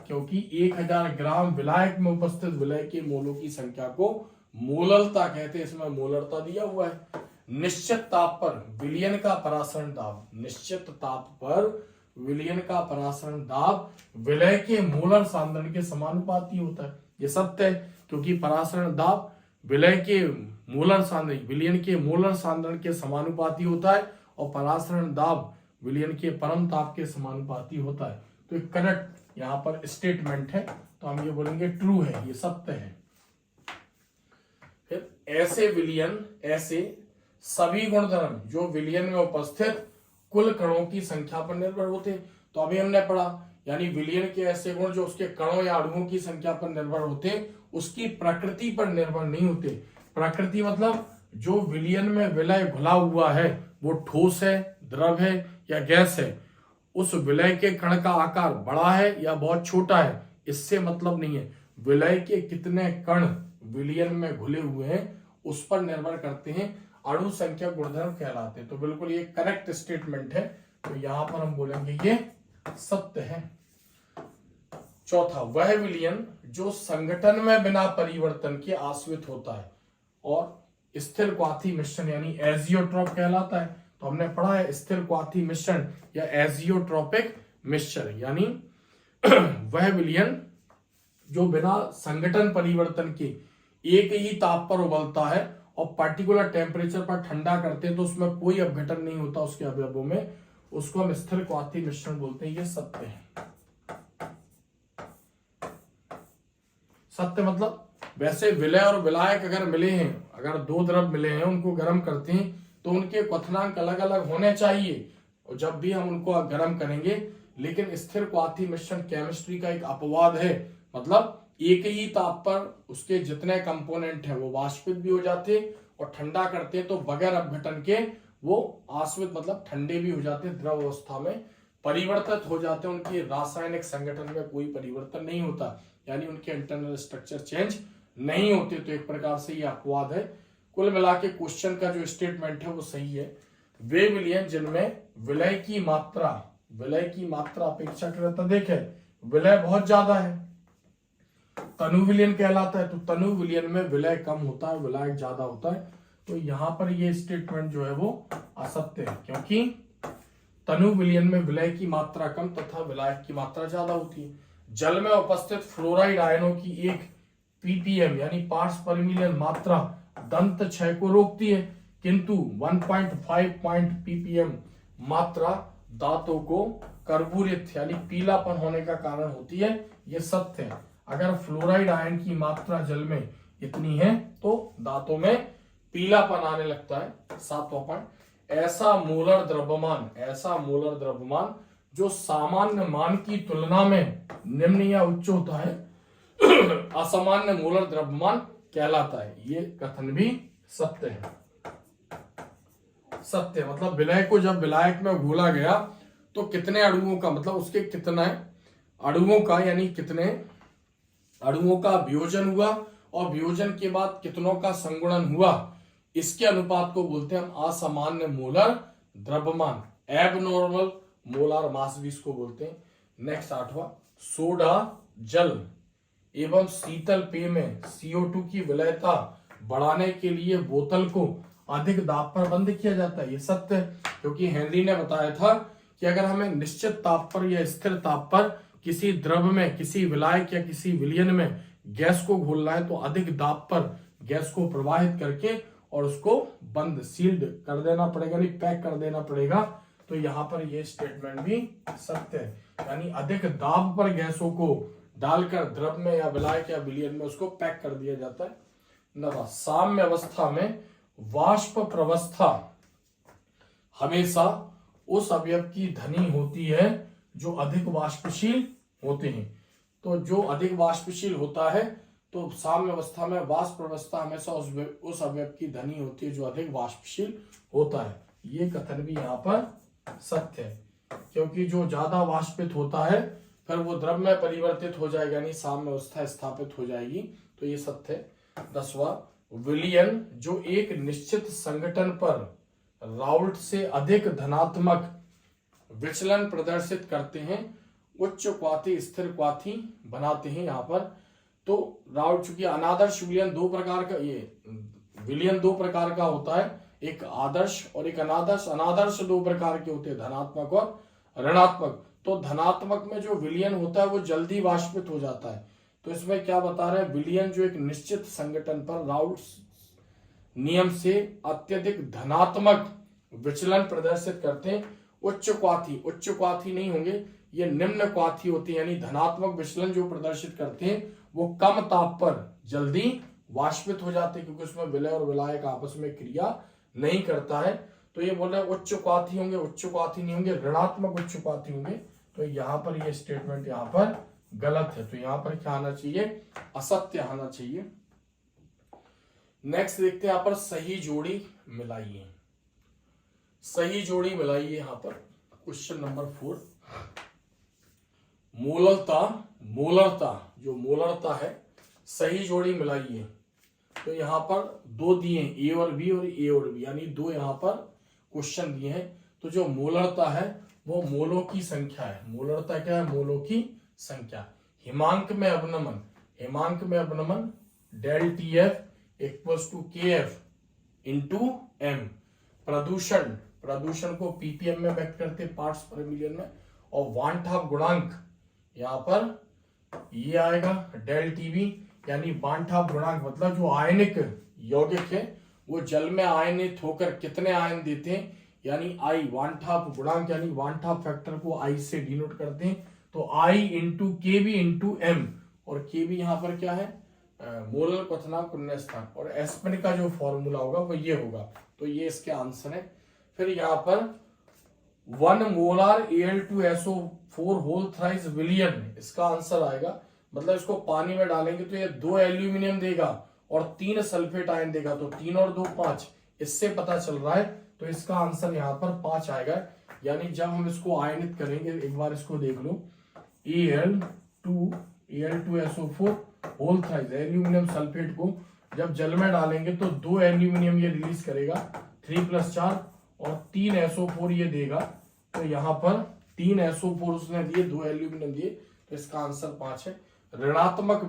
क्योंकि 1000 ग्राम विलायक में उपस्थित विलय के मोलों की संख्या को मोलरता कहते हैं, इसमें मोलरता दिया हुआ है। निश्चित ताप पर विलयन का परासरण दाब, निश्चित ताप पर विलयन का परासरण दाब विलय के मोलर सांद्रण के समानुपाती होता है। ये सत्य है क्योंकि परासरण दाब विलय के मोलर सांद्रण, विलयन के मोलर सांद्रण के समानुपाती होता है और परासरण दाब विलयन के परम ताप के समानुपाती होता है। तो एक करेक्ट यहां पर स्टेटमेंट है, तो हम ये बोलेंगे ट्रू है, ये सत्य है। फिर ऐसे विलयन, ऐसे सभी गुणधर्म जो विलयन में उपस्थित कुल कणों की संख्या पर निर्भर होते हैं। तो अभी हमने पढ़ा, यानी विलयन के ऐसे गुण जो उसके कणों या अणुओं की संख्या पर निर्भर होते हैं, उसकी प्रकृति पर निर्भर नहीं होते। प्रकृति मतलब जो विलयन में विलय घुला हुआ है वो ठोस है, द्रव है या गैस है, उस विलय के कण का आकार बड़ा है या बहुत छोटा है, इससे मतलब नहीं है। विलय के कितने कण विलयन में घुले हुए हैं उस पर निर्भर करते हैं, अणु संख्या गुणधर्म कहलाते हैं। तो बिल्कुल ये करेक्ट स्टेटमेंट है, तो यहां पर हम बोलेंगे ये सत्य है। चौथा, वह विलयन जो संगठन में बिना परिवर्तन के आश्रित होता है और स्थिर क्वाथी मिश्रण यानी एजियोट्रॉप कहलाता है। तो हमने पढ़ा है स्थिर क्वाथी मिश्रण या एजियोट्रॉपिक मिश्रण, यानी वह विलयन जो बिना संगठन परिवर्तन के एक ही ताप पर उबलता है और पर्टिकुलर टेम्परेचर पर ठंडा करते हैं तो उसमें कोई अपघटन नहीं होता उसके अवयवों में, उसको हम स्थिर क्वाथी मिश्रण बोलते हैं। ये सत्य है। सत्य मतलब वैसे विलय और विलायक अगर मिले हैं, अगर दो द्रव मिले हैं, उनको गर्म करते हैं तो उनके क्वथनांक अलग अलग होने चाहिए और जब भी हम उनको गर्म करेंगे, लेकिन स्थिर क्वाथी मिश्रण केमिस्ट्री का एक अपवाद है। मतलब एक ही ताप पर उसके जितने कंपोनेंट हैं वो वाष्पित भी हो जाते हैं और ठंडा करते हैं तो बगैर अपघटन के वो आश्वित मतलब ठंडे भी हो जाते हैं, द्रव अवस्था में परिवर्तित हो जाते हैं। उनके रासायनिक संगठन में कोई परिवर्तन नहीं होता, यानी उनके इंटरनल स्ट्रक्चर चेंज नहीं होते। तो एक प्रकार से ये अपवाद है। कुल मिला के क्वेश्चन का जो स्टेटमेंट है वो सही है। वे विलयन जिनमें विलय की मात्रा अपेक्षाकृत अधिक है, विलय बहुत ज्यादा है, तनु विलयन कहलाता है। तो तनु विलयन में विलय कम होता है, विलायक ज्यादा होता है। तो यहां पर ये स्टेटमेंट जो है वो असत्य है, क्योंकि तनु विलयन में विलय की मात्रा कम तथा विलायक की मात्रा ज्यादा होती है। जल में उपस्थित फ्लोराइड आयनों की 1 ppm यानी पार्ट्स पर मिलियन मात्रा दंत क्षय को रोकती है, किंतु 1.5 ppm मात्रा दांतों को कर्बूरित यानी पीलापन होने का कारण होती है। यह सत्य है। अगर फ्लोराइड आयन की मात्रा जल में इतनी है तो दांतों में पीलापन आने लगता है। 7वां पॉइंट, ऐसा मोलर द्रव्यमान जो सामान्य मान की तुलना में निम्न या उच्च होता है असामान्य मोलर द्रव्यमान कहलाता है। ये कथन भी सत्य है। सत्य मतलब विलय को जब विलायक में घोला गया तो कितने अणुओं का मतलब उसके कितने अणुओं का यानी कितने अणुओं का वियोजन हुआ और वियोजन के बाद कितनों का संगुणन हुआ, इसके अनुपात को बोलते हैं हम असामान्य मोलर द्रव्यमान, एबनॉर्मल मोलार मास भी इसको बोलते हैं। नेक्स्ट 8वां, सोडा जल एवं शीतल पेय में CO2 की विलयता बढ़ाने के लिए बोतल को अधिक दाब पर बंद किया जाता है। ये सत्य है, क्योंकि हेनरी ने बताया था कि अगर हमें निश्चित ताप पर या स्थिर ताप पर किसी द्रव में, किसी विलायक या किसी विलयन में गैस को घोलना है तो अधिक दाब पर गैस को प्रवाहित करके और उसको बंद सील्ड कर देना पड़ेगा, नहीं पैक कर देना पड़ेगा। तो यहाँ पर यह स्टेटमेंट भी सत्य है, यानी अधिक दाब पर गैसों को डालकर द्रव में या विलायक या विलयन में उसको पैक कर दिया जाता है। 9वां, साम्य अवस्था में वाष्प प्रवस्था हमेशा उस अवयव की धनी होती है जो अधिक वाष्पशील होते हैं। तो जो अधिक वाष्पशील होता है तो साम्य अवस्था में वाष्प प्रवस्था हमेशा उस अवयव की धनी होती है जो अधिक वाष्पशील होता है। ये कथन भी यहाँ पर सत्य है, क्योंकि जो ज्यादा वाष्पित होता है फिर वो द्रव में परिवर्तित हो जाएगा, यानी साम्य अवस्था स्थापित हो जाएगी। तो ये सत्य है। 10वां, विलयन जो एक निश्चित संगठन पर राउल्ट से अधिक धनात्मक विचलन प्रदर्शित करते हैं, उच्च क्वाथी स्थिर क्वाथी बनाते हैं। यहाँ पर तो राउल्ट चूंकि अनादर्श विलयन दो प्रकार का, ये विलयन दो प्रकार का होता है, एक आदर्श और एक अनादर्श। अनादर्श दो प्रकार के होते हैं, धनात्मक और ऋणात्मक। तो धनात्मक में जो विलयन होता है वो जल्दी वाष्पित हो जाता है। तो इसमें क्या बता रहे हैं, विलयन जो एक निश्चित संगठन पर राउल्ट नियम से अत्यधिक धनात्मक विचलन प्रदर्शित करते हैं। उच्च क्वाथी नहीं होंगे, ये निम्न क्वाथी होती है, यानी धनात्मक विचलन जो प्रदर्शित करते हैं वो कम ताप पर जल्दी वाष्पित हो जाते हैं, क्योंकि उसमें विलय और विलायक आपस में क्रिया नहीं करता है। तो ये बोल रहे हैं उच्च क्वाथी होंगे, उच्च क्वाथी नहीं होंगे, ऋणात्मक उच्च क्वाथी होंगे। तो यहाँ पर ये स्टेटमेंट यहाँ पर गलत है। तो यहाँ पर क्या आना चाहिए, असत्य आना चाहिए। नेक्स्ट देखते हैं यहाँ पर सही जोड़ी मिलाइए। सही जोड़ी मिलाइए। यहाँ पर क्वेश्चन नंबर 4, मोलरता जो मोलरता है, सही जोड़ी मिलाइए। तो यहाँ पर दो दिए ए और बी और ए और बी, यानी दो यहाँ पर क्वेश्चन दिए हैं। तो जो मोलरता है वो मोलों की संख्या है। मोलरता क्या है, मोलों की संख्या। हिमांक में अपनमन del TF equals to KF into M। प्रदूषण को ppm में व्यक्त करते हैं, पार्ट्स पर मिलियन में। और वान हाफ गुणांक यहाँ पर ये आएगा डेल TB, यानी वानठाप गुणांक मतलब जो आयनिक यौगिक है वो जल में आयनित होकर कितने आयन देते हैं, यानी आई वानठाप गुणांक यानी वानठाप फैक्टर को आई से डिनोट करते हैं। तो आई इंटू के बी इंटू एम, और के बी यहाँ पर क्या है, मोलर क्वथनांक पुण्य स्थान, और एस्पिन का जो फॉर्मूला होगा वो ये होगा। तो ये इसके आंसर है। फिर यहाँ पर 1 मोलार Al2SO4 होल थ्राइस विलियन, इसका आंसर आएगा, मतलब इसको पानी में डालेंगे तो ये 2 एल्यूमिनियम देगा और 3 सल्फेट आयन देगा, तो 3 और 2 5, इससे पता चल रहा है। तो इसका आंसर यहाँ पर 5 आएगा। यानी जब हम इसको आयनित करेंगे, एक बार इसको देख लो, Al2SO4 whole thrice aluminium sulphate को जब जल में डालेंगे तो 2 एल्यूमिनियम ये रिलीज करेगा, 3 + 4, और 3 SO4 ये देगा। तो यहाँ पर 3 SO4 उसने दिए, 2 एल्यूमिनियम दिए, तो इसका आंसर 5 है। ऋणात्मक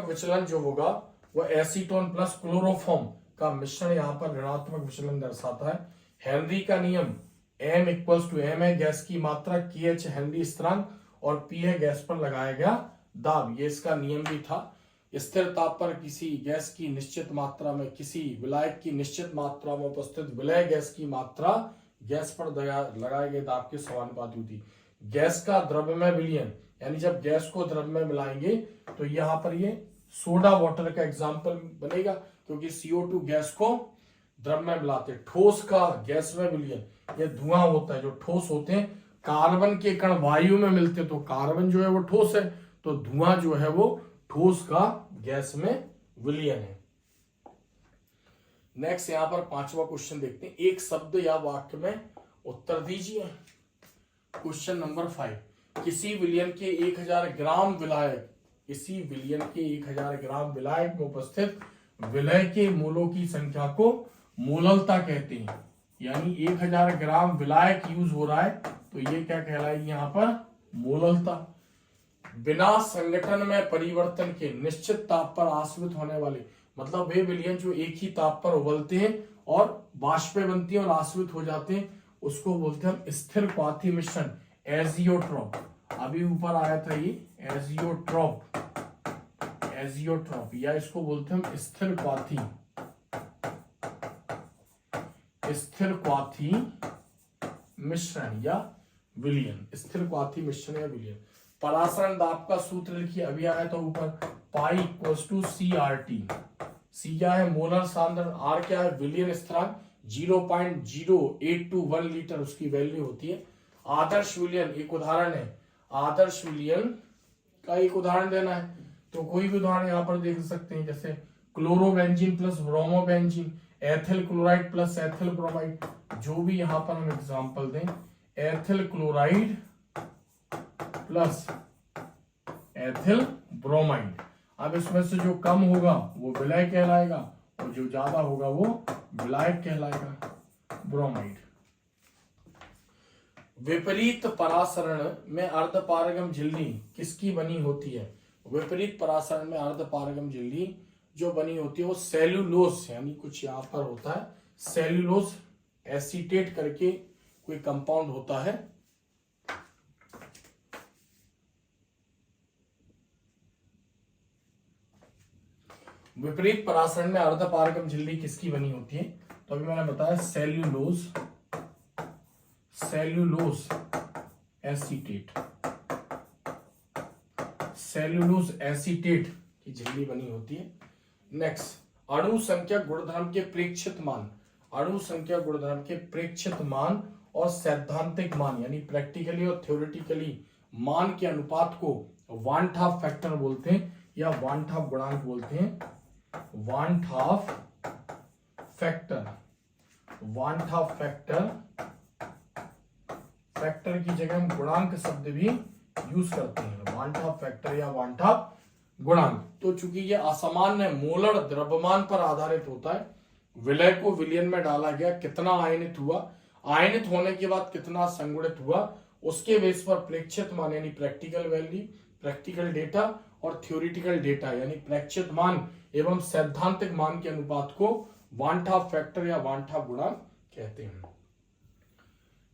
विचलन जो होगा वो एसीटोन प्लस क्लोरोफॉर्म का मिश्रण यहाँ पर ऋणात्मक विचलन दर्शाता है। हेनरी का नियम M = M है गैस की मात्रा, KH हेनरी स्थिरांक, और P है गैस पर लगाया गया दाब, ये इसका नियम भी था। स्थिर ताप पर किसी गैस की निश्चित मात्रा में, किसी विलायक की निश्चित मात्रा में उपस्थित विलय गैस की मात्रा गैस पर लगाए गए दाब के समानुपाती होती। गैस का द्रव्यमय विलयन, यानी जब गैस को द्रव में मिलाएंगे तो यहाँ पर ये सोडा वाटर का एग्जाम्पल बनेगा, क्योंकि CO2 गैस को द्रव में मिलाते। ठोस का गैस में विलयन, ये धुआं होता है, जो ठोस होते हैं, कार्बन के कण वायु में मिलते, तो कार्बन जो है वो ठोस है, तो धुआं जो है वो ठोस का गैस में विलयन है। नेक्स्ट यहाँ पर 5वां क्वेश्चन देखते हैं, एक शब्द या वाक्य में उत्तर दीजिए। क्वेश्चन नंबर 5, किसी विलयन के 1000 ग्राम विलायक, किसी विलयन के 1000 ग्राम विलायक में उपस्थित विलय के मोलों की संख्या को मोललता कहते हैं। यानी 1000 ग्राम विलायक यूज हो रहा है, तो ये क्या कहलाएगी यहाँ पर, मोललता। बिना संगठन में परिवर्तन के निश्चित ताप पर आश्रित होने वाले, मतलब वे विलयन जो एक ही ताप पर उबलते हैं और बाष्पें बनती हैं और आश्रित हो जाते हैं, उसको बोलते हैं हम स्थिर क्वाथी मिश्रण, एजियोट्रॉप। अभी ऊपर आया था ये एजियोट्रॉप, या इसको बोलते हैं हम स्थिर क्वाथी मिश्रण या विलयन, स्थिर क्वाथी मिश्रण या विलयन। परासरण दाब का सूत्र लिखिए, अभी आया था ऊपर, पाई = CRT। C क्या है, मोलर सांद्रण, R क्या है, विलयन स्थिरांक, 0.0821 लीटर उसकी वैल्यू होती है। आदर्श विलयन एक उदाहरण है, आदर्श विलयन का एक उदाहरण देना है, तो कोई भी उदाहरण यहाँ पर देख सकते हैं, जैसे chlorobenzene plus bromobenzene, ethyl chloride plus ethyl bromide, जो भी यहाँ पर हम एग्जांपल दें, ethyl chloride plus ethyl bromide. अब इसमें से जो कम होगा वो विलय कहलाएगा और जो ज्यादा होगा वो विलायक कहलाएगा, ब्रोमाइड। विपरीत परासरण में अर्धपारगम झिल्ली किसकी बनी होती है? विपरीत परासरण में अर्धपारगम झिल्ली जो बनी होती है वो सेल्यूलोज, यानी कुछ यहां पर होता है सेल्यूलोज एसीटेट करके कोई कंपाउंड होता है। विपरीत परासरण में अर्धपारगम झिल्ली किसकी बनी होती है? तो अभी मैंने बताया सेल्यूलोज एसीटेट की झिल्ली बनी होती है। नेक्स्ट, अणु संख्या गुणधर्म के प्रेक्षित मान, अणु संख्या गुणधर्म के प्रेक्षित मान और सैद्धांतिक मान यानी प्रैक्टिकली और थ्योरेटिकली मान के अनुपात को वान हाफ फैक्टर बोलते हैं या वान हाफ गुणांक बोलते हैं। वान हाफ फैक्टर की जगह हम गुणांक शब्द भी यूज करते हैं, वान हाफ फैक्टर या वान हाफ गुणांक। तो चूंकि ये असामान्य मोलर द्रव्यमान पर आधारित होता है, विलय को विलयन में डाला गया, कितना आयनित हुआ, आयनित होने के बाद कितना संगुणित हुआ, उसके बेस पर प्रेक्षित मान यानी प्रैक्टिकल वैल्यू, प्रैक्टिकल डेटा और थ्योरेटिकल डेटा यानी प्रेक्षित मान एवं सैद्धांतिक मान के अनुपात को वान हाफ फैक्टर या वान हाफ गुणांक कहते हैं।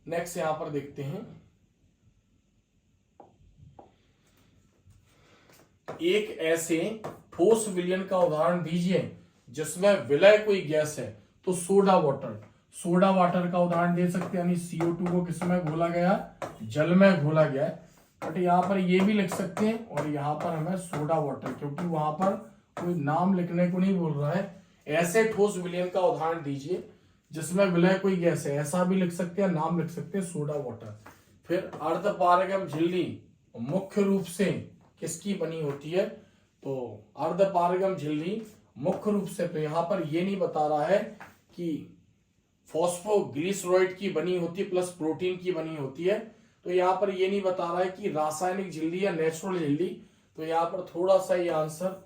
नेक्स्ट यहां पर देखते हैं, एक ऐसे ठोस विलयन का उदाहरण दीजिए जिसमें विलय कोई गैस है, तो सोडा वाटर। सोडा वाटर का उदाहरण दे सकते हैं, यानी CO2 को किसमें घोला गया, जल में घोला गया है। बट यहाँ पर ये भी लिख सकते हैं और यहाँ पर हमें सोडा वाटर, क्योंकि वहां पर कोई नाम लिखने को नहीं बोल रहा है। ऐसे ठोस विलयन का उदाहरण दीजिए जिसमें विलय कोई गैस है, ऐसा भी लिख सकते हैं, नाम लिख सकते हैं सोडा वाटर। फिर अर्धपारगम झिल्ली मुख्य रूप से किसकी बनी होती है, तो अर्धपारगम झिल्ली मुख्य रूप से, तो यहाँ पर ये नहीं बता रहा है कि फॉस्फोग्लिसराइड की बनी होती है प्लस प्रोटीन की बनी होती है, तो यहाँ पर ये नहीं बता रहा है कि रासायनिक झिल्ली या नेचुरल झिल्ली। तो यहाँ पर थोड़ा सा ये आंसर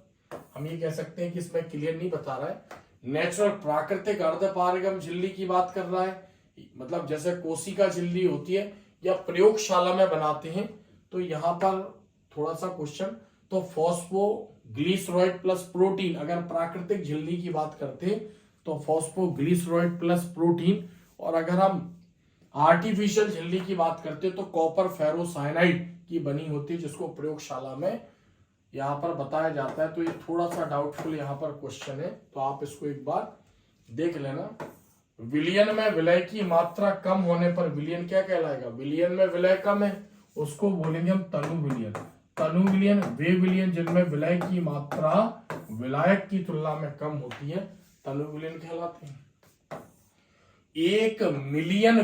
हम ये कह सकते हैं कि इसमें क्लियर नहीं बता रहा है। नेचुरल प्राकृतिक अर्धपारगम झिल्ली की बात कर रहा है, मतलब जैसे कोशिका झिल्ली होती है या प्रयोगशाला में बनाते हैं। तो यहाँ पर थोड़ा सा क्वेश्चन, तो फॉस्फोग्लिसराइड प्लस प्रोटीन, अगर प्राकृतिक झिल्ली की बात करते हैं तो फॉस्फोग्लिसराइड प्लस प्रोटीन, और अगर हम आर्टिफिशियल झिल्ली की बात करते हैं तो कॉपर फेरोसाइनाइड की बनी होती है, जिसको प्रयोगशाला में यहाँ पर बताया जाता है। तो ये थोड़ा सा डाउटफुल यहाँ पर क्वेश्चन है, तो आप इसको एक बार देख लेना। विलयन में विलय की मात्रा कम होने पर विलयन क्या कहलाएगा, विलयन में विलय कम है उसको बोलेंगे हम तनु विलयन। तनु विलयन वे विलयन जिनमें विलय की मात्रा विलायक की तुलना में कम होती है, तनु विलयन कहलाते हैं। 1 मिलियन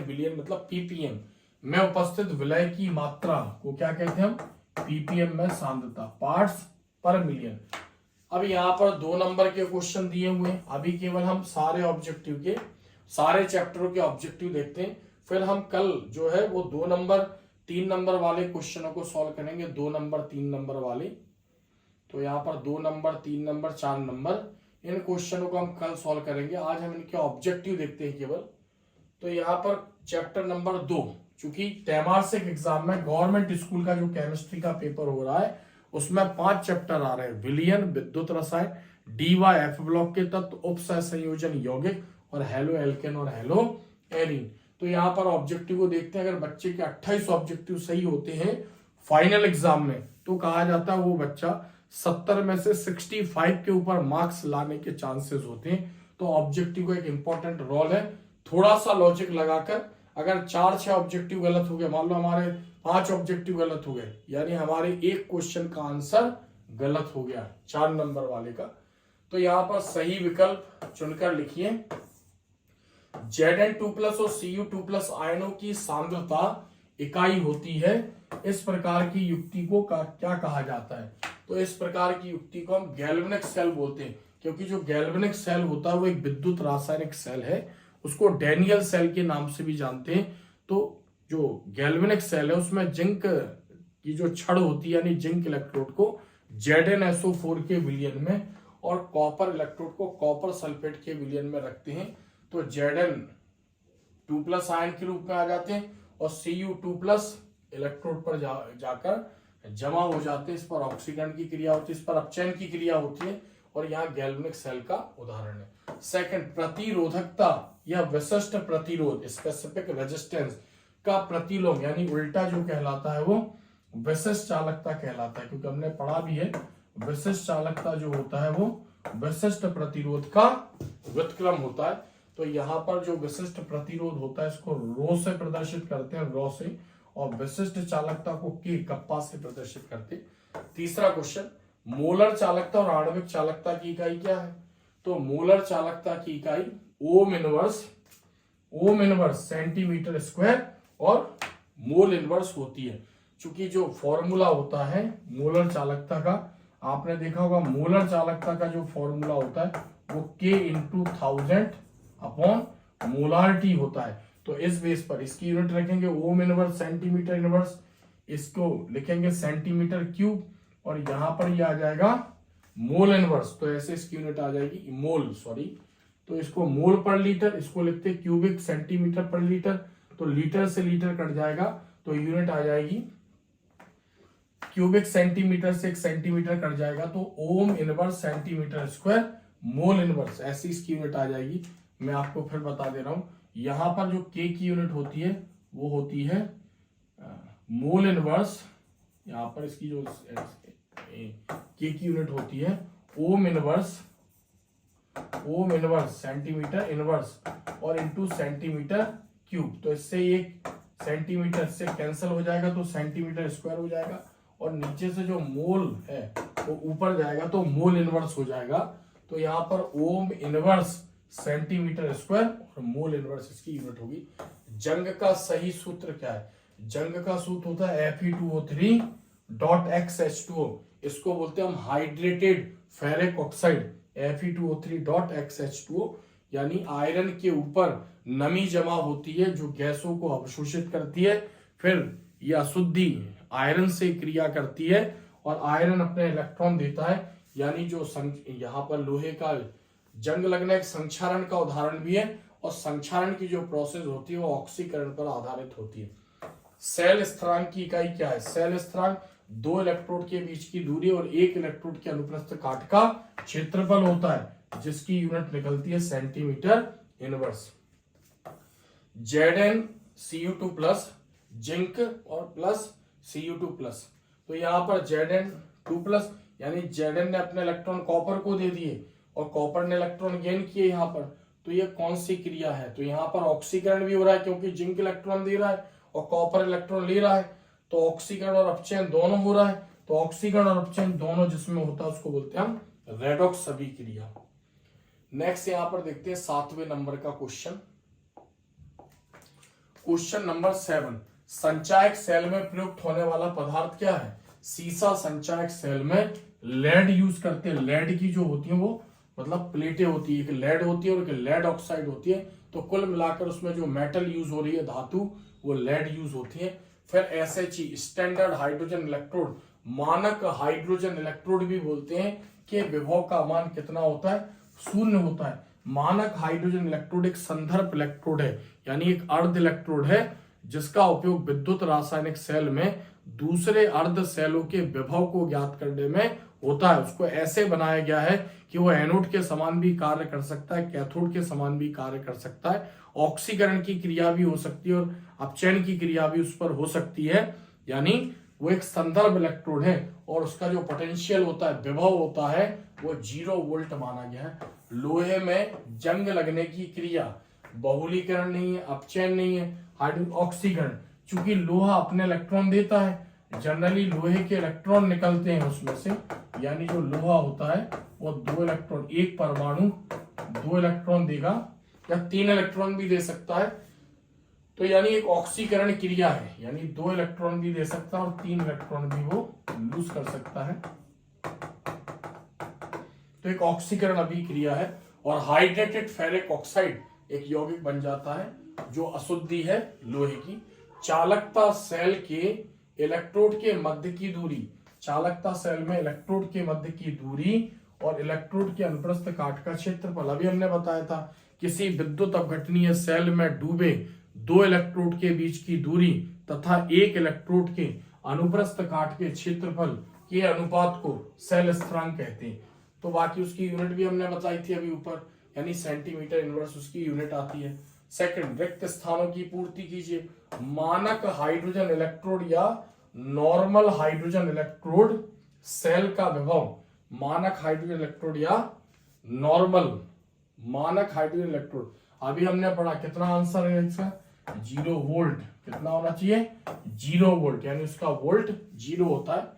विलयन मतलब ppm में उपस्थित विलय की मात्रा को क्या कहते हैं हम, ppm में सांद्रता, पार्ट्स पर मिलियन। अब यहाँ पर 2 नंबर के क्वेश्चन दिए हुए हैं। अभी केवल हम सारे ऑब्जेक्टिव के, सारे चैप्टरों के ऑब्जेक्टिव देखते हैं, फिर हम कल जो है वो 2 नंबर 3 नंबर वाले क्वेश्चनों को सॉल्व करेंगे, 2 नंबर 3 नंबर वाले। तो यहाँ पर 2 नंबर 3 नंबर 4 नंबर, इन क्वेश्चनों को हम कल सॉल्व करेंगे। आज हम इनके ऑब्जेक्टिव देखते हैं केवल। तो यहाँ पर चैप्टर नंबर 2, चूंकि त्रैमासिक एग्जाम में गवर्नमेंट स्कूल का जो केमिस्ट्री का पेपर हो रहा है उसमें 5 चैप्टर आ रहे हैं, विलयन, विद्युत रसायन, DY/F ब्लॉक के तत्व, उपसह संयोजन यौगिक, और हेलो एल्केन और हेलो एरीन। तो यहाँ पर ऑब्जेक्टिव को देखते हैं। अगर बच्चे के 28 ऑब्जेक्टिव सही होते हैं फाइनल एग्जाम में, तो कहा जाता है वो बच्चा 70 में से 65 के ऊपर मार्क्स लाने के चांसेस होते हैं। तो ऑब्जेक्टिव का एक इंपॉर्टेंट रोल है। थोड़ा सा लॉजिक लगाकर अगर 4-6 ऑब्जेक्टिव गलत हो गए, मान लो हमारे 5 ऑब्जेक्टिव गलत हो गए, यानी हमारे एक क्वेश्चन का आंसर गलत हो गया 4 नंबर वाले का, तो यहाँ पर सही विकल्प चुनकर लिखिए। Zn2+ और Cu2+ आयनों की सांद्रता इकाई होती है। इस प्रकार की युक्ति को क्या कहा जाता है, तो इस प्रकार की युक्ति को हम गैल्वेनिक सेल बोलते हैं, क्योंकि जो गैल्वेनिक सेल होता है वो एक विद्युत रासायनिक सेल है, उसको डैनियल सेल के नाम से भी जानते हैं। तो जो गैल्वेनिक सेल है उसमें जिंक की जो छड़ होती है, यानी जिंक इलेक्ट्रोड को ZnSO4 के विलयन में और कॉपर इलेक्ट्रोड को कॉपर सल्फेट के विलयन में रखते हैं, तो Zn2+ आयन के रूप में आ जाते हैं और Cu2+ इलेक्ट्रोड पर जाकर जमा हो जाते हैं। इस पर ऑक्सीकरण की क्रिया होती है, इस पर अपचयन की क्रिया होती है, और यहाँ गैल्वेनिक सेल का उदाहरण है। सेकंड, प्रतिरोधकता या विशिष्ट प्रतिरोध, स्पेसिफिक रेजिस्टेंस का प्रतिलोम यानी उल्टा जो कहलाता है वो विशिष्ट चालकता कहलाता है, क्योंकि हमने पढ़ा भी है विशिष्ट चालकता जो होता है वो विशिष्ट प्रतिरोध का व्युत्क्रम होता है। तो यहाँ पर जो विशिष्ट प्रतिरोध होता है इसको रो से प्रदर्शित करते हैं, रो से, और विशिष्ट चालकता को के कप्पा से प्रदर्शित करते हैं। तीसरा क्वेश्चन, मोलर चालकता और आणविक चालकता की इकाई क्या है, तो मोलर चालकता की इकाई ओम इनवर्स सेंटीमीटर स्क्वायर और मोल इनवर्स होती है। चूंकि जो फॉर्मूला होता है मोलर चालकता का, आपने देखा होगा मोलर चालकता का जो फॉर्मूला होता है वो K × 1000 अपॉन मोलारिटी होता है। तो इस बेस पर इसकी यूनिट रखेंगे ओम इनवर्स सेंटीमीटर इनवर्स, इसको लिखेंगे सेंटीमीटर क्यूब, और यहां पर ये आ जाएगा मोल इनवर्स, तो ऐसे इसकी यूनिट आ जाएगी मोल, तो इसको मोल पर लीटर, इसको लिखते क्यूबिक सेंटीमीटर पर लीटर, तो लीटर से लीटर कट जाएगा, तो यूनिट आ जाएगी क्यूबिक सेंटीमीटर से 1 सेंटीमीटर कट जाएगा, तो ohm inverse centimetre square mole inverse, ऐसी इसकी यूनिट आ जाएगी। मैं आपको फिर बता दे रहा हूं, यहां पर जो के की यूनिट होती है वो होती है मोल इनवर्स यहाँ पर इसकी जो के की यूनिट होती है ओम इनवर्स सेंटीमीटर इनवर्स और इनटू सेंटीमीटर क्यूब। तो इससे एक सेंटीमीटर से कैंसिल हो जाएगा तो सेंटीमीटर स्क्वायर हो जाएगा, और नीचे से जो मोल है वो ऊपर जाएगा तो मोल इनवर्स हो जाएगा। तो यहाँ पर ओम इनवर्स सेंटीमीटर स्क्वायर और मोल इनवर्स इसकी यूनिट होगी। जंग का सही सूत्र क्या है? जंग का सूत्र होता है Fe2O3.XH2O। इसको बोलते हैं हम हाइड्रेटेड फेरिक ऑक्साइड Fe2O3.XH2O, यानी आयरन के ऊपर नमी जमा होती है जो गैसों को अवशोषित करती है, फिर यह अशुद्धि आयरन से क्रिया करती है और आयरन अपने इलेक्ट्रॉन देता है। यानी जो यहाँ पर लोहे का जंग लगना एक संक्षारण का उदाहरण भी है, और संक्षारण की जो प्रोसेस होती है वो ऑक्सीकरण पर आधारित होती है। सेल स्थिरांक की इकाई क्या है? सेल स्थिरांक दो इलेक्ट्रोड के बीच की दूरी और एक इलेक्ट्रोड के अनुप्रस्थ काट का क्षेत्रफल होता है, जिसकी यूनिट निकलती है centimetre inverse. Zn Cu2 plus zinc और प्लस Cu2 प्लस, तो यहाँ पर Zn2 प्लस यानी Zn ने अपने इलेक्ट्रॉन कॉपर को दे दिए और कॉपर ने इलेक्ट्रॉन गेन किए यहाँ पर। तो ये कौन सी क्रिया है? तो यहाँ पर ऑक्सीकरण भी हो रहा है क्योंकि जिंक इलेक्ट्रॉन दे रहा है और कॉपर इलेक्ट्रॉन ले रहा है, तो ऑक्सीकरण और अपचयन दोनों हो रहा है। तो ऑक्सीकरण और अपचयन दोनों जिसमें होता है उसको बोलते हैं हम रेडॉक्स अभिक्रिया। नेक्स्ट यहाँ पर देखते हैं 7वें नंबर का क्वेश्चन। क्वेश्चन नंबर 7, संचायक सेल में प्रयुक्त होने वाला पदार्थ क्या है? सीसा संचायक सेल में लेड यूज करते हैं। लेड की जो होती है वो मतलब प्लेटें होती है, एक लेड होती है और एक लेड ऑक्साइड होती है, तो कुल मिलाकर उसमें जो मेटल यूज हो रही है धातु वो लेड यूज होती है। फिर SHE स्टैंडर्ड हाइड्रोजन इलेक्ट्रोड, मानक हाइड्रोजन इलेक्ट्रोड भी बोलते हैं, कि विभव का मान कितना होता है? 0 होता है। मानक हाइड्रोजन इलेक्ट्रोड एक संदर्भ इलेक्ट्रोड है, यानी एक अर्ध इलेक्ट्रोड है जिसका उपयोग विद्युत रासायनिक सेल में दूसरे अर्ध सेलों के विभव को ज्ञात करने में होता है। उसको ऐसे बनाया गया है कि वो एनोड के समान भी कार्य कर सकता है, कैथोड के समान भी कार्य कर सकता है, ऑक्सीकरण की क्रिया भी हो सकती है और अपचयन की क्रिया भी उस पर हो सकती है। यानी वो एक संदर्भ इलेक्ट्रोड है और उसका जो पोटेंशियल होता है, विभव होता है, वो 0 वोल्ट माना गया है। लोहे में जंग लगने की क्रिया बहुलीकरण नहीं है, अपचयन नहीं है, ऑक्सीकरण। चूंकि लोहा अपने इलेक्ट्रॉन देता है, जनरली लोहे के इलेक्ट्रॉन निकलते हैं उसमें से, यानी जो लोहा होता है वो 2 इलेक्ट्रॉन, एक परमाणु 2 इलेक्ट्रॉन देगा या 3 इलेक्ट्रॉन भी दे सकता है। तो यानी एक ऑक्सीकरण क्रिया है, यानी 2 इलेक्ट्रॉन भी दे सकता है और 3 इलेक्ट्रॉन भी वो लूज कर सकता है। तो एक ऑक्सीकरण अभिक्रिया है। और हाइड्रेटेड फेरिक ऑक्साइड एक यौगिक बन जाता है जो अशुद्धि है लोहे की। चालकता सेल के इलेक्ट्रोड के मध्य की दूरी, चालकता सेल में इलेक्ट्रोड के मध्य की दूरी और इलेक्ट्रोड के अनुप्रस्थ काट का क्षेत्रफल, अभी हमने बताया था किसी विद्युत अपघटनीय सेल में डूबे 2 इलेक्ट्रोड के बीच की दूरी तथा एक इलेक्ट्रोड के अनुप्रस्थ काट के क्षेत्रफल के अनुपात को सेल स्थिरांक कहते हैं। तो बाकी उसकी यूनिट भी हमने बताई थी अभी ऊपर, यानी सेंटीमीटर इनवर्स उसकी यूनिट आती है। सेकंड, रिक्त स्थानों की पूर्ति कीजिए। मानक हाइड्रोजन इलेक्ट्रोड या नॉर्मल हाइड्रोजन इलेक्ट्रोड सेल का विभव, मानक हाइड्रोजन इलेक्ट्रोड या नॉर्मल मानक हाइड्रोजन इलेक्ट्रोड, अभी हमने पढ़ा कितना आंसर है इसका? 0 वोल्ट। कितना होना चाहिए? 0 वोल्ट, यानी उसका वोल्ट 0 होता है।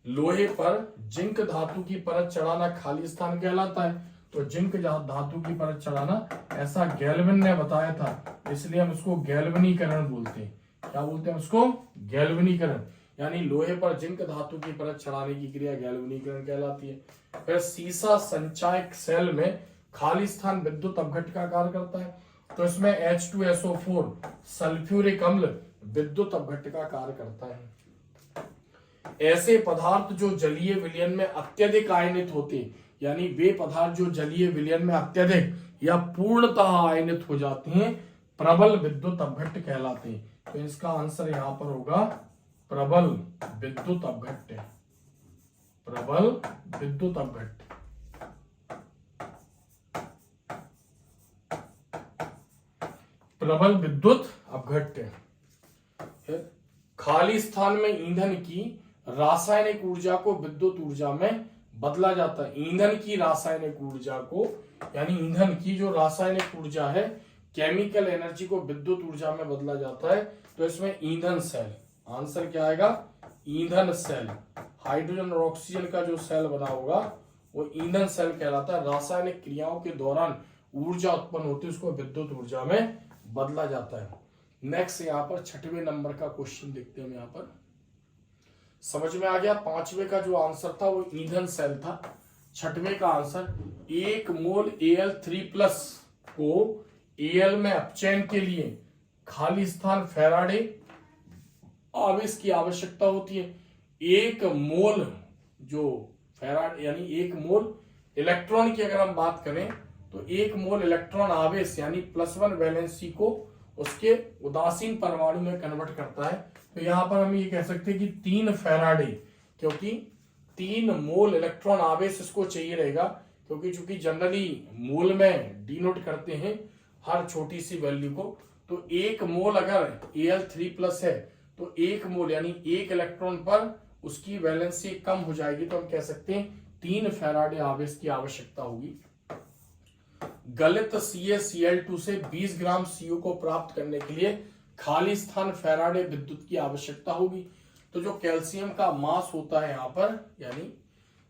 लोहे पर जिंक धातु की परत चढ़ाना खाली स्थान कहलाता है। तो जिंक धातु की परत चढ़ाना ऐसा गैल्विन ने बताया था, इसलिए हम उसको गैल्वनीकरण बोलते हैं। क्या बोलते हैं उसको? गैल्वनीकरण। यानी लोहे पर जिंक धातु की परत चढ़ाने की क्रिया गैल्वनीकरण कहलाती है। फिर सीसा संचायक सेल में खाली स्थान विद्युत अपघट का कार्य करता है। तो इसमें H2SO4 सल्फ्यूरिक अम्ल विद्युत अपघट का कार्य करता है। ऐसे पदार्थ जो जलीय विलयन में अत्यधिक आयनित होते, यानी वे पदार्थ जो जलीय विलयन में अत्यधिक या पूर्णतः आयनित हो जाते हैं, प्रबल विद्युत अपघट्ट कहलाते हैं। तो इसका आंसर यहां पर होगा प्रबल विद्युत अपघट्ट। प्रबल विद्युत अपघट्ट। प्रबल विद्युत अपघट्ट। खाली स्थान में ईंधन की रासायनिक ऊर्जा को विद्युत ऊर्जा में बदला जाता है। ईंधन की रासायनिक ऊर्जा को, यानी ईंधन की जो रासायनिक ऊर्जा है, केमिकल एनर्जी को विद्युत ऊर्जा में बदला जाता है। तो इसमें ईंधन सेल, आंसर क्या आएगा? ईंधन सेल। हाइड्रोजन और ऑक्सीजन का जो सेल बना होगा वो ईंधन सेल कहलाता है। रासायनिक क्रियाओं के दौरान ऊर्जा उत्पन्न होती है, उसको विद्युत ऊर्जा में बदला जाता है। नेक्स्ट यहाँ पर 6वें नंबर का क्वेश्चन देखते हैं। यहाँ पर समझ में आ गया। 5वें का जो आंसर था वो ईंधन सेल था। 6वें का आंसर, 1 मोल Al3+ को Al में अपचयन के लिए खाली स्थान फैराडे आवेश की आवश्यकता होती है। 1 मोल जो फैराडे, यानी 1 मोल इलेक्ट्रॉन की अगर हम बात करें तो 1 मोल इलेक्ट्रॉन आवेश यानी +1 वैलेंसी को उसके उदासीन परमाणु में कन्वर्ट करता है। तो यहां पर हम ये कह सकते हैं कि 3 फैराडे, क्योंकि 3 मोल इलेक्ट्रॉन आवेश इसको चाहिए रहेगा, क्योंकि चूंकि जनरली मोल में डिनोट करते हैं हर छोटी सी वैल्यू को। तो 1 मोल अगर Al3+ है तो 1 मोल यानी 1 इलेक्ट्रॉन पर उसकी वैलेंसी कम हो जाएगी, तो हम कह सकते हैं 3 फैराडे आवेश की आवश्यकता होगी। गलित CaCl2 से 20 ग्राम CO को प्राप्त करने के लिए खाली स्थान फैराडे विद्युत की आवश्यकता होगी। तो जो कैल्शियम का मास होता है यहाँ पर, यानी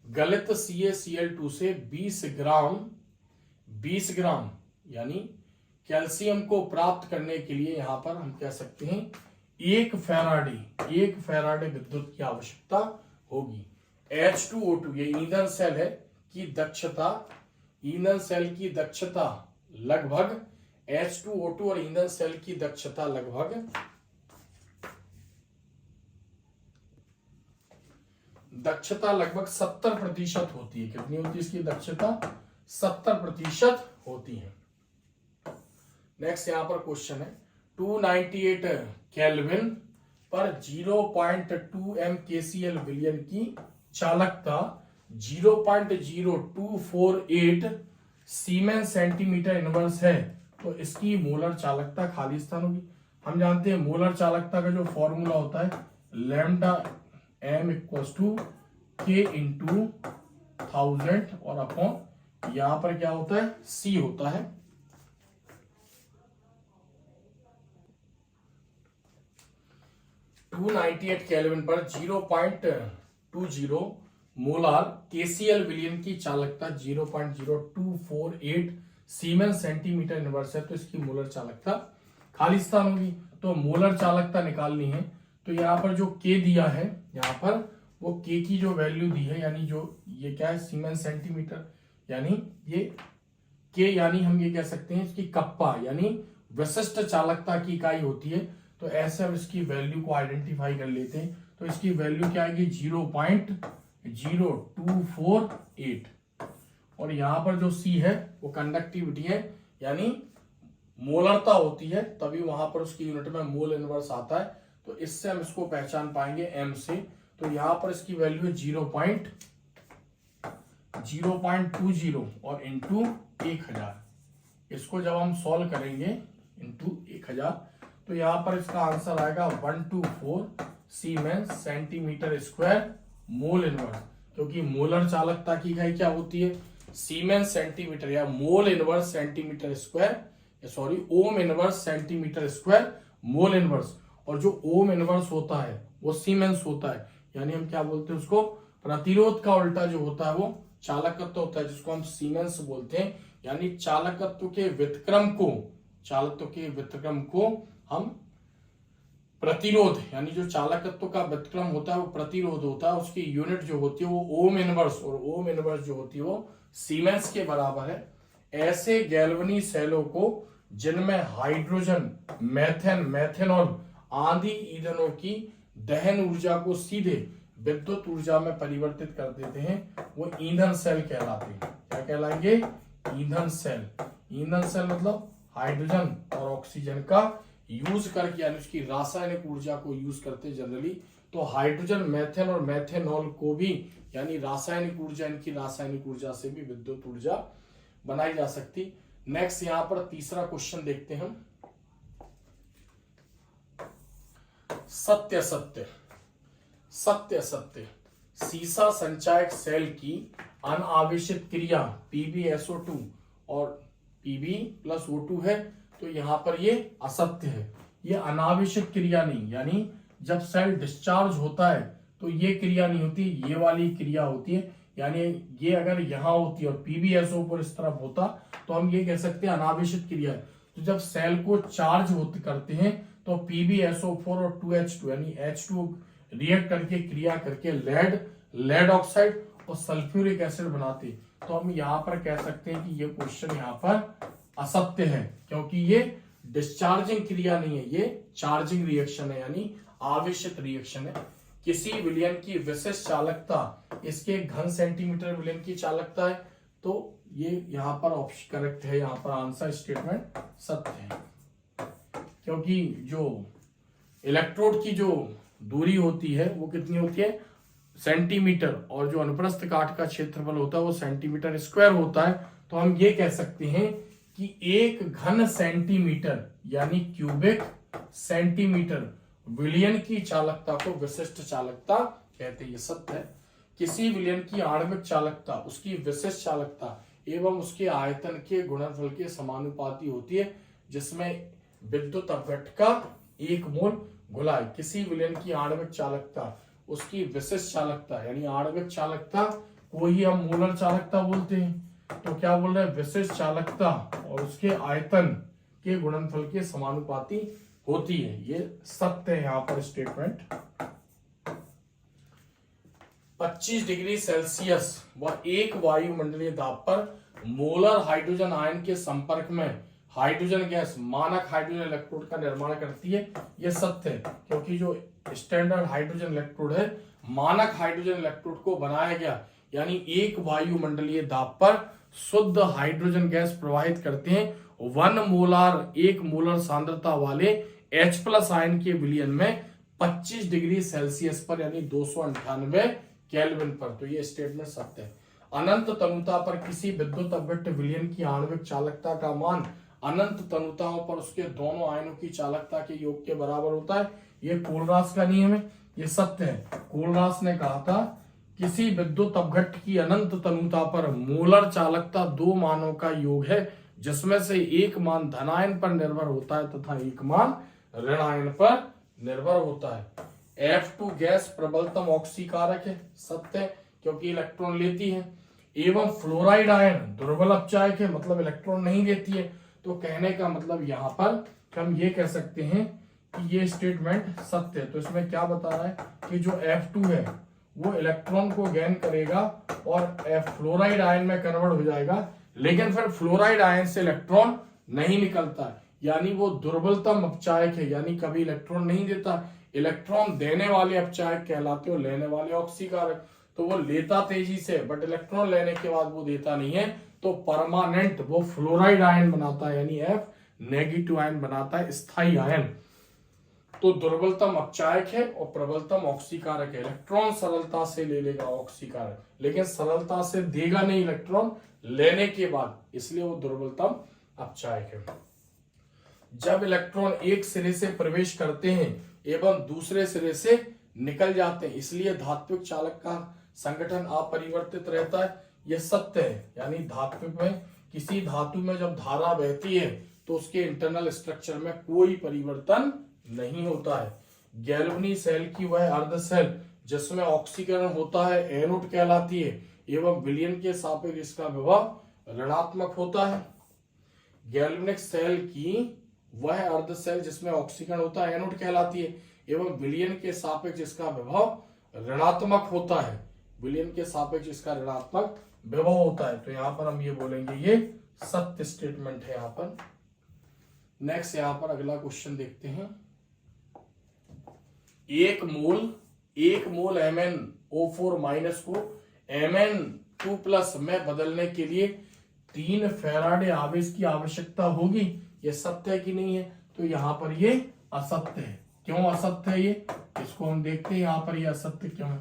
गलित CaCl2 से 20 ग्राम यानी कैल्शियम को प्राप्त करने के लिए यहाँ पर हम कह सकते हैं 1 फैराडे विद्युत की आवश्यकता होगी। H2O2 ये ईंधन सेल है की दक्षता, ईंधन सेल की दक्षता लगभग, H2O2 और ईंधन सेल की दक्षता लगभग 70% होती है। कितनी होती है इसकी दक्षता? 70% होती है। नेक्स्ट यहां पर क्वेश्चन है, 298 केल्विन पर 0.2 MkCl विलयन की चालकता 0.0248 सीमेन सेंटीमीटर इनवर्स है, तो इसकी मोलर चालकता खाली स्थान होगी। हम जानते हैं मोलर चालकता का जो फॉर्मूला होता है लैम्डा m = K × 1000 और अपॉन यहां पर क्या होता है? C होता है। टू 98 केल्विन पर 0.20 मोलार KCl विलयन की चालकता 0.0248 सीमेन सेंटीमीटर इनवर्स है, तो इसकी मोलर चालकता खाली स्थान होगी। तो मोलर चालकता निकालनी है, तो यहाँ पर जो K दिया है, यहाँ पर वो K की जो वैल्यू दी है, यानी जो ये क्या है सीमेन सेंटीमीटर, यानी ये K यानी हम ये कह सकते हैं इसकी कप्पा यानी विशिष्ट चालकता की इकाई होती है। तो ऐसे हम इसकी वैल्यू को आइडेंटिफाई कर लेते हैं। तो इसकी वैल्यू क्या आएगी? 0.0248 और यहाँ पर जो C है वो कंडक्टिविटी है, यानी मोलरता होती है, तभी वहां पर उसकी यूनिट में मोल इनवर्स आता है। तो इससे हम इसको पहचान पाएंगे M से। तो यहाँ पर इसकी वैल्यू है 0.20 और इंटू 1000। इसको जब हम सॉल्व करेंगे इंटू 1000 तो यहाँ पर इसका आंसर आएगा 124 सीमेन सेंटीमीटर स्क्वायर मोल इनवर्स, क्योंकि मोलर चालकता की इकाई क्या होती है? सीमेन सेंटीमीटर या mole inverse centimetre square, sorry ohm inverse centimetre square mole inverse. और जो ओम इनवर्स होता है वो सीमेंस होता है, यानी हम क्या बोलते हैं उसको? प्रतिरोध का उल्टा जो होता है वो चालकत्व होता है, जिसको हम सीमेंस बोलते हैं। यानी चालकत्व के व्युत्क्रम को हम प्रतिरोध, यानी जो चालकत्व का व्युत्क्रम होता है वो प्रतिरोध होता है, उसकी यूनिट जो होती है वो ओम इनवर्स, और ओम इनवर्स जो होती है वो सीमेंस के बराबर है। ऐसे गैल्वनी सेलों को जिनमें हाइड्रोजन, मेथेन, मेथेनॉल आदि ईंधनों की दहन ऊर्जा को सीधे विद्युत ऊर्जा में परिवर्तित कर देते हैं, वो ईंधन सेल कहलाते हैं। क्या कहलाएंगे? ईंधन सेल। ईंधन सेल मतलब हाइड्रोजन और ऑक्सीजन का यूज करके, यानी उसकी रासायनिक ऊर्जा को यूज करते जनरली। तो हाइड्रोजन, मेथेन और मेथेनॉल को भी, यानी रासायनिक ऊर्जा, इनकी रासायनिक ऊर्जा से भी विद्युत ऊर्जा बनाई जा सकती। नेक्स्ट यहां पर तीसरा क्वेश्चन देखते हैं हम। सत्य सत्य असत्य। सीसा संचायक सेल की अनावेशित क्रिया PbSO2 और Pb प्लस O2 है, तो यहां पर ये असत्य है। ये अनावेशित क्रिया नहीं, यानी जब सेल डिस्चार्ज होता है तो ये क्रिया नहीं होती, ये वाली क्रिया होती है। यानी ये अगर यहां होती और PbSO4 इस तरफ होता तो हम ये कह सकते हैं अनावेशित क्रिया है। तो जब सेल को चार्ज होते करते हैं तो PbSO4 और 2H2 यानी H2 रिएक्ट करके क्रिया करके लेड ऑक्साइड और सल्फ्यूरिक एसिड बनाते, तो हम यहां पर कह सकते हैं कि ये क्वेश्चन यहां पर असत्य है, क्योंकि ये डिस्चार्जिंग क्रिया नहीं है, ये चार्जिंग रिएक्शन है, यानी आवेशित रिएक्शन है। किसी विलयन की विशिष्ट चालकता इसके घन सेंटीमीटर विलयन की चालकता है, तो ये यहां पर ऑप्शन करेक्ट है, यहां पर आंसर स्टेटमेंट सत्य है, क्योंकि जो इलेक्ट्रोड की जो दूरी होती है वो कितनी होती है सेंटीमीटर, और जो अनुप्रस्थ काट का क्षेत्रफल होता है वो सेंटीमीटर स्क्वायर होता है। तो हम ये कह सकते हैं कि एक घन सेंटीमीटर यानी क्यूबिक सेंटीमीटर विलयन की चालकता को विशिष्ट चालकता कहते हैं, ये सत्य है। किसी विलयन की आणविक चालकता उसकी विशिष्ट चालकता एवं उसके आयतन के गुणनफल के समानुपाती होती है, जिसमें विद्युत अपघट्ट का 1 मोल घुला है। किसी विलयन की आणविक चालकता उसकी विशिष्ट चालकता, यानी आणविक चालकता को ही हम मोलर चालकता बोलते हैं, तो क्या बोल रहे हैं विशिष्ट चालकता और उसके आयतन के गुणनफल के समानुपाती होती है, ये सत्य है यहां पर स्टेटमेंट। 25 डिग्री सेल्सियस व 1 वायुमंडलीय दाब पर मोलर हाइड्रोजन आयन के संपर्क में हाइड्रोजन गैस मानक हाइड्रोजन इलेक्ट्रोड का निर्माण करती है, यह सत्य है, क्योंकि जो स्टैंडर्ड हाइड्रोजन इलेक्ट्रोड है मानक हाइड्रोजन इलेक्ट्रोड को बनाया गया, यानी 1 वायुमंडलीय दाब पर शुद्ध हाइड्रोजन गैस प्रवाहित करते हैं 1 मोलर सांद्रता वाले H+ आयन के विलयन में 25 डिग्री सेल्सियस पर, यानी 298 केल्विन पर, तो ये स्टेटमेंट सत्य है। अनंत तनुता पर किसी विद्युत अपघट्ट विलयन की आणविक चालकता का मान अनंत तनुताओं पर उसके दोनों आयनों की चालकता के योग के बराबर होता है, ये कोलरास का नियम है, ये सत्य है। कोलरास ने कहा था किसी विद्युत अपघट्ट की अनंत तनुता पर मोलर चालकता 2 मानों का योग है, जिसमें से एक मान धनायन पर निर्भर होता है तथा एक मान ऋणायन पर निर्भर होता है। F2 गैस प्रबलतम ऑक्सीकारक है, सत्य है, क्योंकि इलेक्ट्रॉन लेती है, एवं फ्लोराइड आयन दुर्बल अपचायक है, मतलब इलेक्ट्रॉन नहीं लेती है। तो कहने का मतलब यहाँ पर हम ये कह सकते हैं कि ये स्टेटमेंट सत्य है। तो इसमें क्या बता रहा है कि जो F2 है वो इलेक्ट्रॉन को गेन करेगा और फ्लोराइड आयन में कन्वर्ट हो जाएगा, लेकिन फिर फ्लोराइड आयन से इलेक्ट्रॉन नहीं निकलता है, यानी वो दुर्बलतम अपचायक है, यानी कभी इलेक्ट्रॉन नहीं देता। इलेक्ट्रॉन देने वाले अपचायक कहलाते हो, लेने वाले ऑक्सीकारक। तो वो लेता तेजी से, बट इलेक्ट्रॉन लेने के बाद वो देता नहीं है, तो परमानेंट वो फ्लोराइड आयन बनाता है, यानी F नेगेटिव आयन बनाता है, स्थायी आयन। तो दुर्बलतम अपचायक है और प्रबलतम ऑक्सीकारक है। इलेक्ट्रॉन सरलता से ले लेगा ऑक्सीकारक, लेकिन सरलता से देगा नहीं इलेक्ट्रॉन लेने के बाद, इसलिए वो दुर्बलतम अपचायक है। जब इलेक्ट्रॉन एक सिरे से प्रवेश करते हैं एवं दूसरे सिरे से निकल जाते हैं, इसलिए धात्विक चालक का संगठन अपरिवर्तित रहता है, यह सत्य है। यानी धात्विक में किसी धातु में जब धारा बहती है तो उसके इंटरनल स्ट्रक्चर में कोई परिवर्तन नहीं होता है। गैल्वनी सेल की वह अर्ध सेल जिसमें ऑक्सीकरण होता है एनोड कहलाती है, एवं विलयन के सापेक्ष इसका विभव ऋणात्मक होता है। गैल्वेनिक सेल की वह अर्ध सेल जिसमें ऑक्सीकरण होता है एनोड कहलाती है, एवं विलयन के सापेक्ष इसका विभव ऋणात्मक होता है, विलयन के सापेक्ष इसका ऋणात्मक विभव होता है। तो यहां पर हम ये बोलेंगे ये सत्य स्टेटमेंट है। यहां पर नेक्स्ट यहां पर अगला क्वेश्चन देखते हैं। 1 मोल MnO4 माइनस को Mn2+ में बदलने के लिए 3 फैराडे आवेश की आवश्यकता होगी, ये सत्य है कि नहीं है? तो यहां पर ये असत्य है। क्यों असत्य है ये, इसको हम देखते हैं यहां पर ये असत्य क्यों है।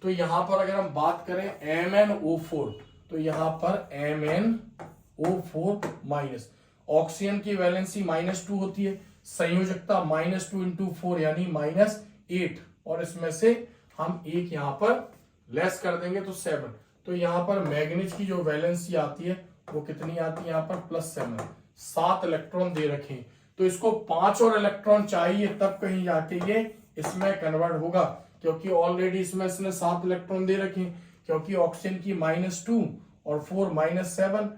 तो यहां पर अगर हम बात करें MnO4, तो यहां पर MnO4 माइनस, ऑक्सीजन की वैलेंसी -2 होती है, संयोजकता -2 × 4 यानी -8, और इसमें से हम एक यहाँ पर लेस कर देंगे तो 7। तो यहाँ पर मैग्नीज की जो वैलेंसी आती है वो कितनी आती है यहाँ पर +7। 7 इलेक्ट्रॉन दे रखे हैं, तो इसको 5 और इलेक्ट्रॉन चाहिए तब कहीं जाके ये इसमें कन्वर्ट होगा, क्योंकि ऑलरेडी इसमें इसने 7 इलेक्ट्रॉन दे रखे हैं। क्योंकि ऑक्सीजन की -2 और 4 -7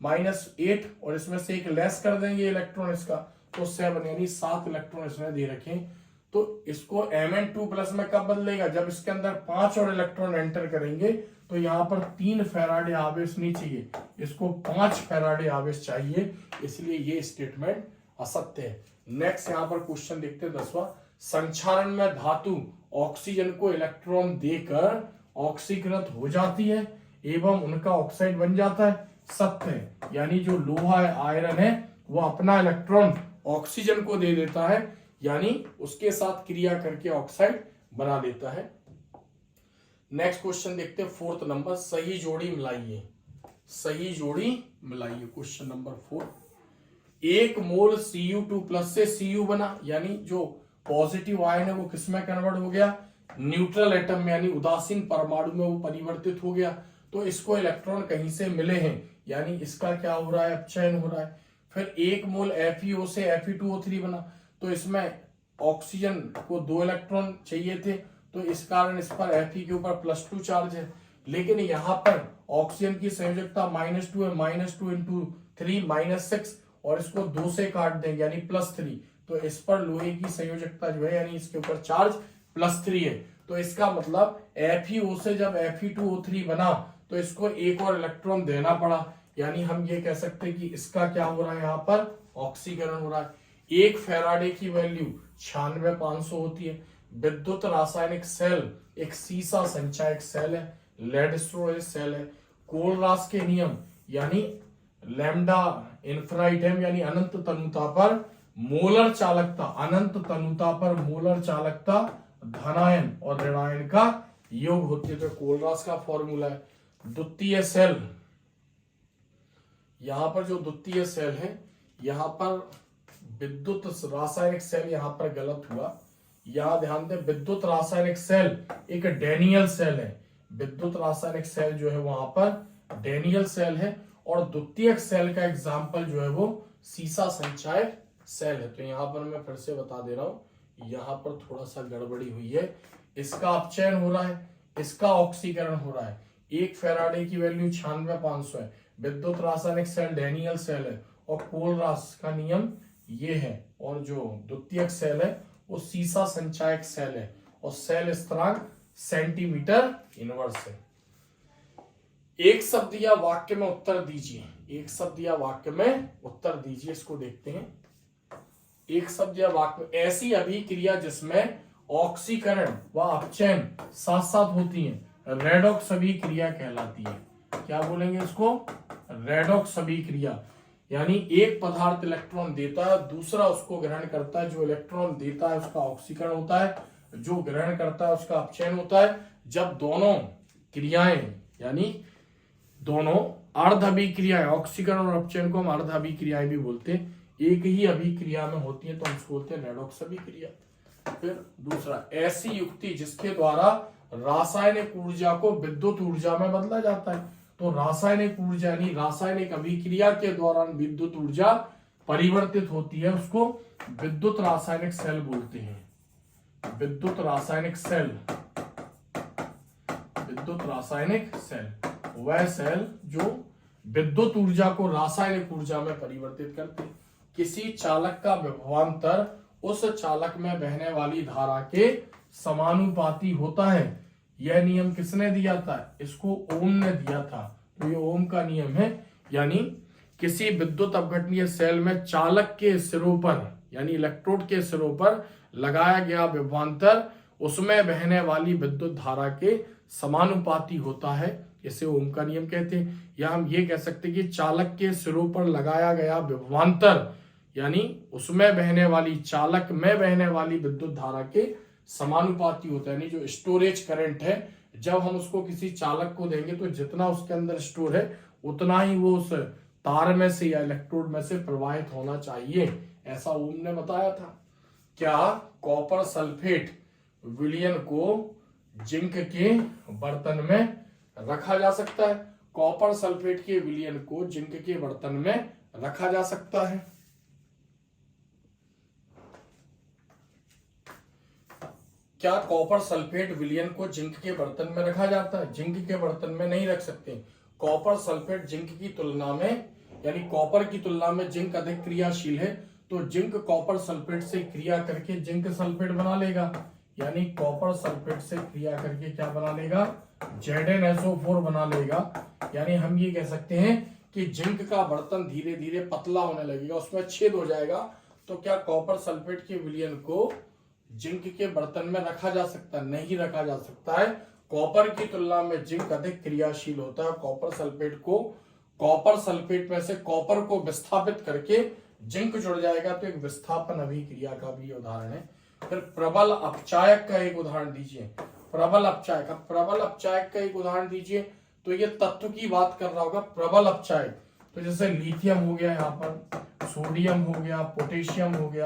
-8 और इसमें से एक लेस कर देंगे इलेक्ट्रॉन इसका, तो 7 यानी 7 इलेक्ट्रॉन इसने दे रखे हैं। तो इसको Mn2+ में कब बदलेगा, जब इसके अंदर 5 और इलेक्ट्रॉन एंटर करेंगे। तो यहाँ पर 3 फैराडे आवेश नहीं चाहिए, इसको 5 फैराडे आवेश चाहिए, इसलिए ये स्टेटमेंट असत्य है। नेक्स्ट यहाँ पर क्वेश्चन देखते हैं 10वां। संक्षारण में धातु ऑक्सीजन को इलेक्ट्रॉन देकर ऑक्सीकृत हो जाती है एवं उनका ऑक्साइड बन जाता है। सत्य है, यानी जो लोहा है, आयरन है, वो अपना इलेक्ट्रॉन ऑक्सीजन को दे देता है, यानी उसके साथ क्रिया करके ऑक्साइड बना देता है। नेक्स्ट क्वेश्चन देखते हैं 4th नंबर। सही जोड़ी मिलाइए, सही जोड़ी मिलाइए। Question number 4। 1 मोल Cu2+ से Cu बना, यानी जो पॉजिटिव आयन है वो किसमें कन्वर्ट हो गया, न्यूट्रल एटम में, यानी उदासीन परमाणु में वो परिवर्तित हो गया। तो इसको इलेक्ट्रॉन कहीं से मिले हैं, यानी इसका क्या हो रहा है, अपचयन हो रहा है। फिर 1 मोल FeO से Fe2O3 बना, तो इसमें ऑक्सीजन को 2 इलेक्ट्रॉन चाहिए थे, तो इस कारण इस पर Fe के ऊपर +2 चार्ज है। लेकिन यहाँ पर ऑक्सीजन की संयोजकता -2 है, -2 × 3 -6, और इसको 2 से काट देंगे यानी +3, तो इस पर लोहे की संयोजकता जो है यानी इसके ऊपर चार्ज +3 है। तो इसका मतलब FeO से जब Fe2O3 बना तो इसको एक और इलेक्ट्रॉन देना पड़ा, यानी हम ये कह सकते हैं कि इसका क्या हो रहा है, यहाँ पर ऑक्सीकरण हो रहा है। 1 फैराडे की वैल्यू 96,500 होती है। विद्युत रासायनिक सेल एक सीसा संचायक सेल है, लेड स्टोरेज सेल है। कोलरास के नियम यानी लैम्डा इन्फिनिटम यानी अनंत तनुता पर मोलर चालकता, अनंत तनुता पर मोलर चालकता धनायन और ऋणायन का योग होती है। तो कोलरास का फॉर्मूला है। द्वितीय सेल, यहां पर जो द्वितीय सेल है, यहां पर विद्युत रासायनिक सेल यहां पर गलत हुआ, यहां ध्यान दें। विद्युत रासायनिक सेल एक डेनियल सेल है, विद्युत रासायनिक सेल जो है वहां पर डेनियल सेल है, और द्वितीयक सेल का एग्जाम्पल जो है वो सीसा संचायक सेल है। तो यहां पर मैं फिर से बता दे रहा हूं, यहां पर थोड़ा सा गड़बड़ी हुई है। इसका अपचयन हो रहा है, इसका ऑक्सीकरण हो रहा है। 1 फैराडे की वैल्यू 96,500 है। विद्युत रासायनिक सेल डेनियल सेल है, और कोलरास का नियम ये है। और जो द्वितीयक सेल है वो सीसा संचायक सेल है, और सेल स्थिरांक सेंटीमीटर इनवर्स है। एक शब्द या वाक्य में उत्तर दीजिए, एक शब्द या वाक्य में उत्तर दीजिए। इसको देखते हैं। एक शब्द या वाक्य, ऐसी अभिक्रिया जिसमें ऑक्सीकरण व अपचयन साथ साथ होती है रेडॉक्स अभिक्रिया कहलाती है। क्या बोलेंगे इसको, रेडॉक्स अभिक्रिया। यानी एक पदार्थ इलेक्ट्रॉन देता है, दूसरा उसको ग्रहण करता है। जो इलेक्ट्रॉन देता है उसका ऑक्सीकरण होता है, जो ग्रहण करता है उसका अपचयन होता है। जब दोनों क्रियाएं यानी दोनों अर्ध अभिक्रियाएं, ऑक्सीकरण और अपचयन को हम अर्ध अभिक्रियाएं भी बोलते हैं, एक ही अभिक्रिया में होती है तो हम इसको बोलते हैं रेडॉक्स अभिक्रिया। फिर दूसरा, ऐसी युक्ति जिसके द्वारा रासायनिक ऊर्जा को विद्युत ऊर्जा में बदला जाता है। तो रासायनिक ऊर्जा यानी रासायनिक अभिक्रिया के दौरान विद्युत ऊर्जा परिवर्तित होती है, उसको विद्युत रासायनिक सेल बोलते हैं। विद्युत रासायनिक सेल, विद्युत रासायनिक सेल वह सेल जो विद्युत ऊर्जा को रासायनिक ऊर्जा में परिवर्तित करते हैं। किसी चालक का विभवांतर उस चालक में बहने वाली धारा के समानुपाती होता है। यह नियम किसने दिया था, इसको ओम ने दिया था। तो ये ओम का नियम है। यानी किसी विद्युत अपघटनीय सेल में चालक के सिरों पर यानी इलेक्ट्रोड के सिरों पर लगाया गया विभवांतर उसमें बहने वाली विद्युत धारा के समानुपाती होता है, इसे ओम का नियम कहते हैं। या हम ये कह सकते हैं कि चालक के सिरों पर लगाया गया विभवांतर यानी उसमें बहने वाली, चालक में बहने वाली विद्युत धारा के समानुपाती होता है। यानी जो स्टोरेज करंट है, जब हम उसको किसी चालक को देंगे तो जितना उसके अंदर स्टोर है उतना ही वो उस तार में से या इलेक्ट्रोड में से प्रवाहित होना चाहिए, ऐसा ओम ने बताया था। क्या कॉपर सल्फेट विलयन को जिंक के बर्तन में रखा जा सकता है। कॉपर सल्फेट के विलयन को जिंक के बर्तन में रखा जा सकता है। क्या कॉपर सल्फेट विलयन को जिंक के बर्तन में रखा जाता है? जिंक के बर्तन में नहीं रख सकते। कॉपर सल्फेट जिंक की तुलना में, यानी कॉपर की तुलना में जिंक अधिक क्रियाशील है, तो जिंक कॉपर सल्फेट से क्रिया करके जिंक सल्फेट बना लेगा, यानी कॉपर सल्फेट से क्रिया करके क्या बना लेगा? ZnSO4 बना लेगा। यानी हम ये कह सकते हैं कि जिंक का बर्तन धीरे धीरे पतला होने लगेगा, उसमें छेद हो जाएगा। तो क्या कॉपर सल्फेट के विलयन को जिंक के बर्तन में रखा जा सकता है? नहीं रखा जा सकता है। कॉपर की तुलना में जिंक अधिक क्रियाशील होता है। कॉपर सल्फेट में से कॉपर को विस्थापित करके जिंक जुड़ जाएगा, तो एक विस्थापन अभिक्रिया का भी उदाहरण है। फिर प्रबल अपचायक का एक उदाहरण दीजिए। प्रबल अपचायक का एक उदाहरण दीजिए। तो ये तत्व की बात कर रहा होगा प्रबल अपचायक। तो जैसे लिथियम हो गया, यहाँ पर सोडियम हो गया, पोटेशियम हो गया,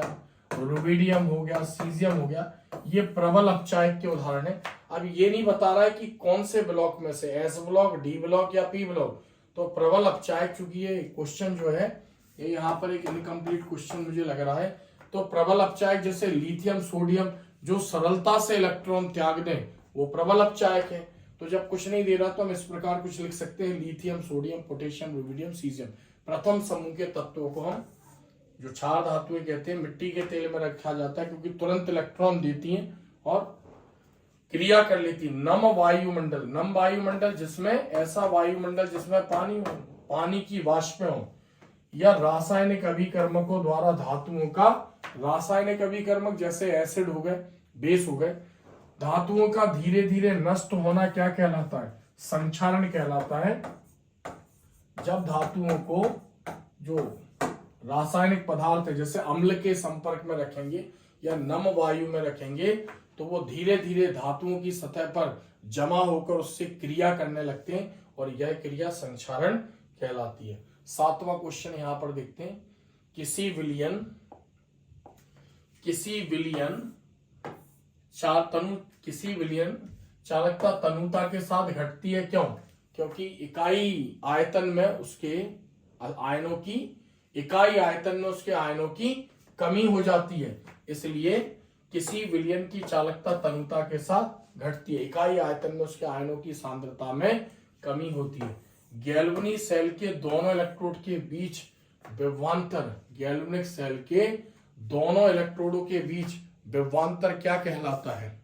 रुबिडियम हो गया, सीजियम हो गया, ये प्रबल अपचायक के उदाहरण है। अब ये नहीं बता रहा है कि कौन से ब्लॉक में से, एस ब्लॉक, डी ब्लॉक या पी ब्लॉक। तो प्रबल अपचायक, चूंकि ये क्वेश्चन जो है ये यहाँ पर एक इनकम्प्लीट क्वेश्चन मुझे लग रहा है। तो प्रबल अपचायक जैसे लिथियम, सोडियम जो सरलता से इलेक्ट्रॉन त्याग दें, वो प्रबल अपचायक है। तो जब कुछ नहीं दे रहा तो हम इस प्रकार कुछ लिख सकते हैं, lithium, sodium, potassium, rubidium, caesium. प्रथम समूह के तत्वों को हम जो क्षार धातुएं कहते हैं, मिट्टी के तेल में रखा जाता है, क्योंकि तुरंत इलेक्ट्रॉन देती हैं और क्रिया कर लेती है। नम वायुमंडल जिसमें ऐसा वायुमंडल जिसमें पानी हो, पानी की वाष्पें हो, या रासायनिक अभिकर्मकों द्वारा धातुओं का, रासायनिक अभिकर्मक जैसे एसिड हो गए, बेस हो गए, धातुओं का धीरे धीरे नष्ट होना क्या कहलाता है? संक्षारण कहलाता है। जब धातुओं को जो रासायनिक पदार्थ है जैसे अम्ल के संपर्क में रखेंगे या नम वायु में रखेंगे, तो वो धीरे धीरे धातुओं की सतह पर जमा होकर उससे क्रिया करने लगते हैं, और यह क्रिया संक्षारण कहलाती है। 7वां क्वेश्चन यहां पर देखते हैं। किसी विलयन चालकता तनुता के साथ घटती है। क्यों? क्योंकि इकाई आयतन में उसके आयनों की कमी हो जाती है, इसलिए किसी विलयन की चालकता तनुता के साथ घटती है। इकाई आयतन में उसके आयनों की सांद्रता में कमी होती है। गैल्वनी सेल के दोनों इलेक्ट्रोड के बीच विभवांतर, गैल्वनिक सेल के दोनों इलेक्ट्रोडों के बीच विभवांतर क्या कहलाता है?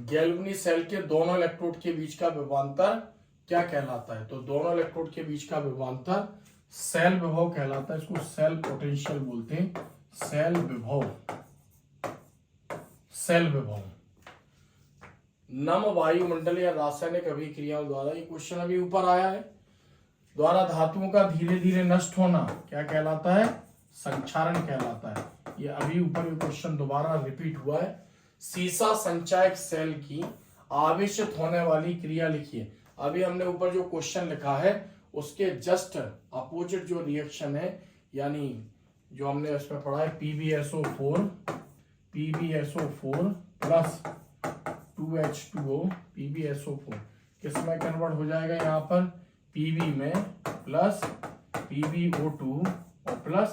गैल्वनी सेल के दोनों इलेक्ट्रोड के बीच का विभवांतर क्या कहलाता है? तो दोनों इलेक्ट्रोड के बीच का विभवांतर सेल विभव कहलाता है। इसको सेल पोटेंशियल बोलते हैं। सेल विभव। नम वायुमंडल या रासायनिक अभिक्रियाओं द्वारा, ये क्वेश्चन अभी ऊपर आया है, द्वारा धातुओं का धीरे धीरे नष्ट होना क्या कहलाता है? संक्षारण कहलाता है। ये अभी ऊपर ये क्वेश्चन दोबारा रिपीट हुआ है। सीसा संचायक सेल की आवेशित होने वाली क्रिया लिखिए। अभी हमने ऊपर जो क्वेश्चन लिखा है उसके जस्ट अपोजिट जो रिएक्शन है, यानी जो हमने इसमें पढ़ा है PbSO4 प्लस 2H2O, PbSO4 किसमें कन्वर्ट हो जाएगा? यहाँ पर Pb में प्लस PbO2 और प्लस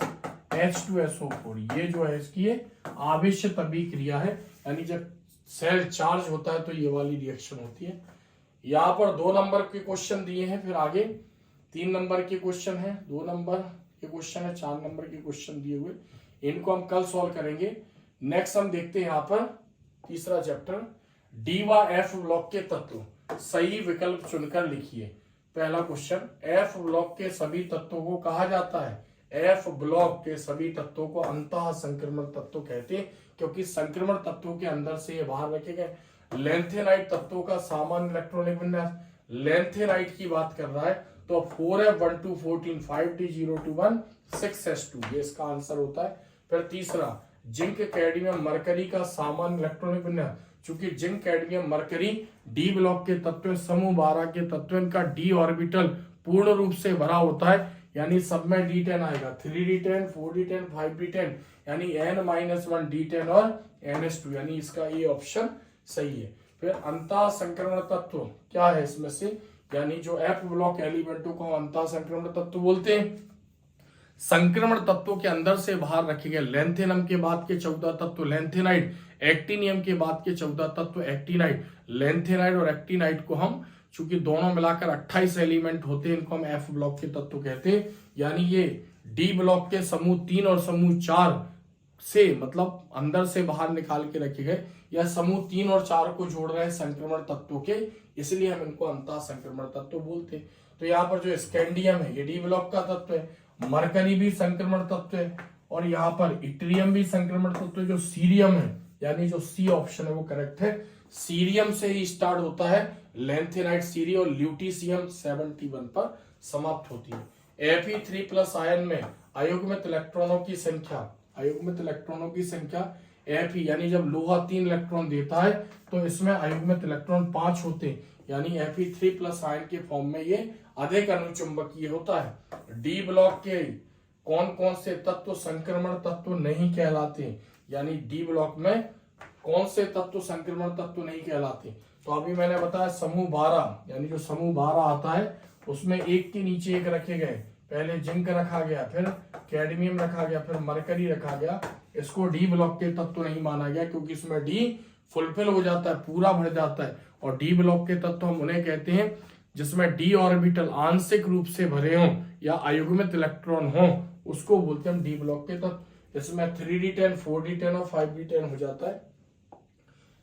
H2SO4। ये जो है इसकी आवेशित अभिक्रिया है, यानी जब सेल चार्ज होता है तो ये वाली रिएक्शन होती है। यहाँ पर 2 नंबर के क्वेश्चन दिए हैं, फिर आगे 3 नंबर के क्वेश्चन है, 2 नंबर के क्वेश्चन है, 4 नंबर के क्वेश्चन दिए हुए, इनको हम कल सॉल्व करेंगे। नेक्स्ट हम देखते हैं यहाँ पर तीसरा चैप्टर, D व F ब्लॉक के तत्व सही विकल्प चुनकर लिखिए। पहला क्वेश्चन, F ब्लॉक के सभी तत्वों को कहा जाता है? F ब्लॉक के सभी तत्वों को अंतः संक्रमण तत्व कहते हैं, क्योंकि संक्रमण तत्वों के अंदर से ये बाहर रखे गए। लेंथेनाइट तत्वों का सामान्य इलेक्ट्रॉनिक विन्यास, लेंथेनाइट की बात कर रहा है, तो 4F1214 5D021 6S2 ये इसका आंसर होता है। फिर तीसरा, जिंक कैडमियम मरकरी का सामान्य इलेक्ट्रॉनिक विन्यास, चूंकि zinc cadmium mercury D block के तत्व समूह 12 के तत्व, इनका डी ऑर्बिटल पूर्ण रूप से भरा होता है, यानी सब में D10 आएगा, 3D10, 4D10, 5D10, यानी N-1 D10 और NH2, यानी इसका ये ऑप्शन सही है। फिर अंतः संक्रमण तत्व क्या है इसमें से, यानी जो F ब्लॉक एलिमेंटों को हम अंतः संक्रमण तत्व बोलते हैं। संक्रमण तत्वों के अंदर से बाहर रखे गए लेंथेनम के बाद के 14 तत्व लेंथेनाइड, एक्टिनियम के बाद के 14 तत्व एक्टिनाइड, लेंथेनाइड और एक्टिनाइड को हम, चूंकि दोनों मिलाकर 28 एलिमेंट होते हैं, इनको हम एफ ब्लॉक के तत्व कहते हैं। यानी ये डी ब्लॉक के समूह 3 और समूह 4 से, मतलब अंदर से बाहर निकाल के रखे गए, या समूह 3 और 4 को जोड़ रहे हैं संक्रमण तत्वों के, इसलिए हम इनको अंतः संक्रमण तत्व बोलते हैं। तो यहाँ पर जो स्कैंडियम है ये डी ब्लॉक का तत्व है, मरकरी भी संक्रमण तत्व है, और यहाँ पर इट्रियम भी संक्रमण तत्व है। जो सीरियम है, यानी जो सी ऑप्शन है वो करेक्ट है, सीरियम से ही स्टार्ट होता है, लेंथेनाइड सीरी और ल्यूटीशियम 71 पर समाप्त होती है। Fe3+ आयन में अयुग्मित इलेक्ट्रॉनों की संख्या, अयुग्मित इलेक्ट्रॉनों की संख्या Fe, यानी जब लोहा 3 इलेक्ट्रॉन देता है तो इसमें अयुग्मित इलेक्ट्रॉन 5 होते हैं, यानी Fe3+ आयन के फॉर्म में ये अधिक अनुचुंबकीय होता है। डी ब्लॉक के कौन कौन से तत्व संक्रमण तत्व नहीं कहलाते, यानी डी ब्लॉक में कौन से तत्व संक्रमण तत्व नहीं कहलाते, तो अभी मैंने बताया समूह 12, यानी जो समूह 12 आता है उसमें एक के नीचे एक रखे गए, पहले जिंक रखा गया, फिर कैडमियम रखा गया, फिर मरकरी रखा गया, इसको डी ब्लॉक के तत्व नहीं माना गया, क्योंकि इसमें डी फुलफिल हो जाता है, पूरा भर जाता है। और डी ब्लॉक के तत्व हम उन्हें कहते हैं जिसमें डी ऑर्बिटल आंशिक रूप से भरे हों या अयुग्मित इलेक्ट्रॉन हो, उसको बोलते हैं हम डी ब्लॉक के तत्व। इसमें 3D10, 4D10 और 5D10 हो जाता है।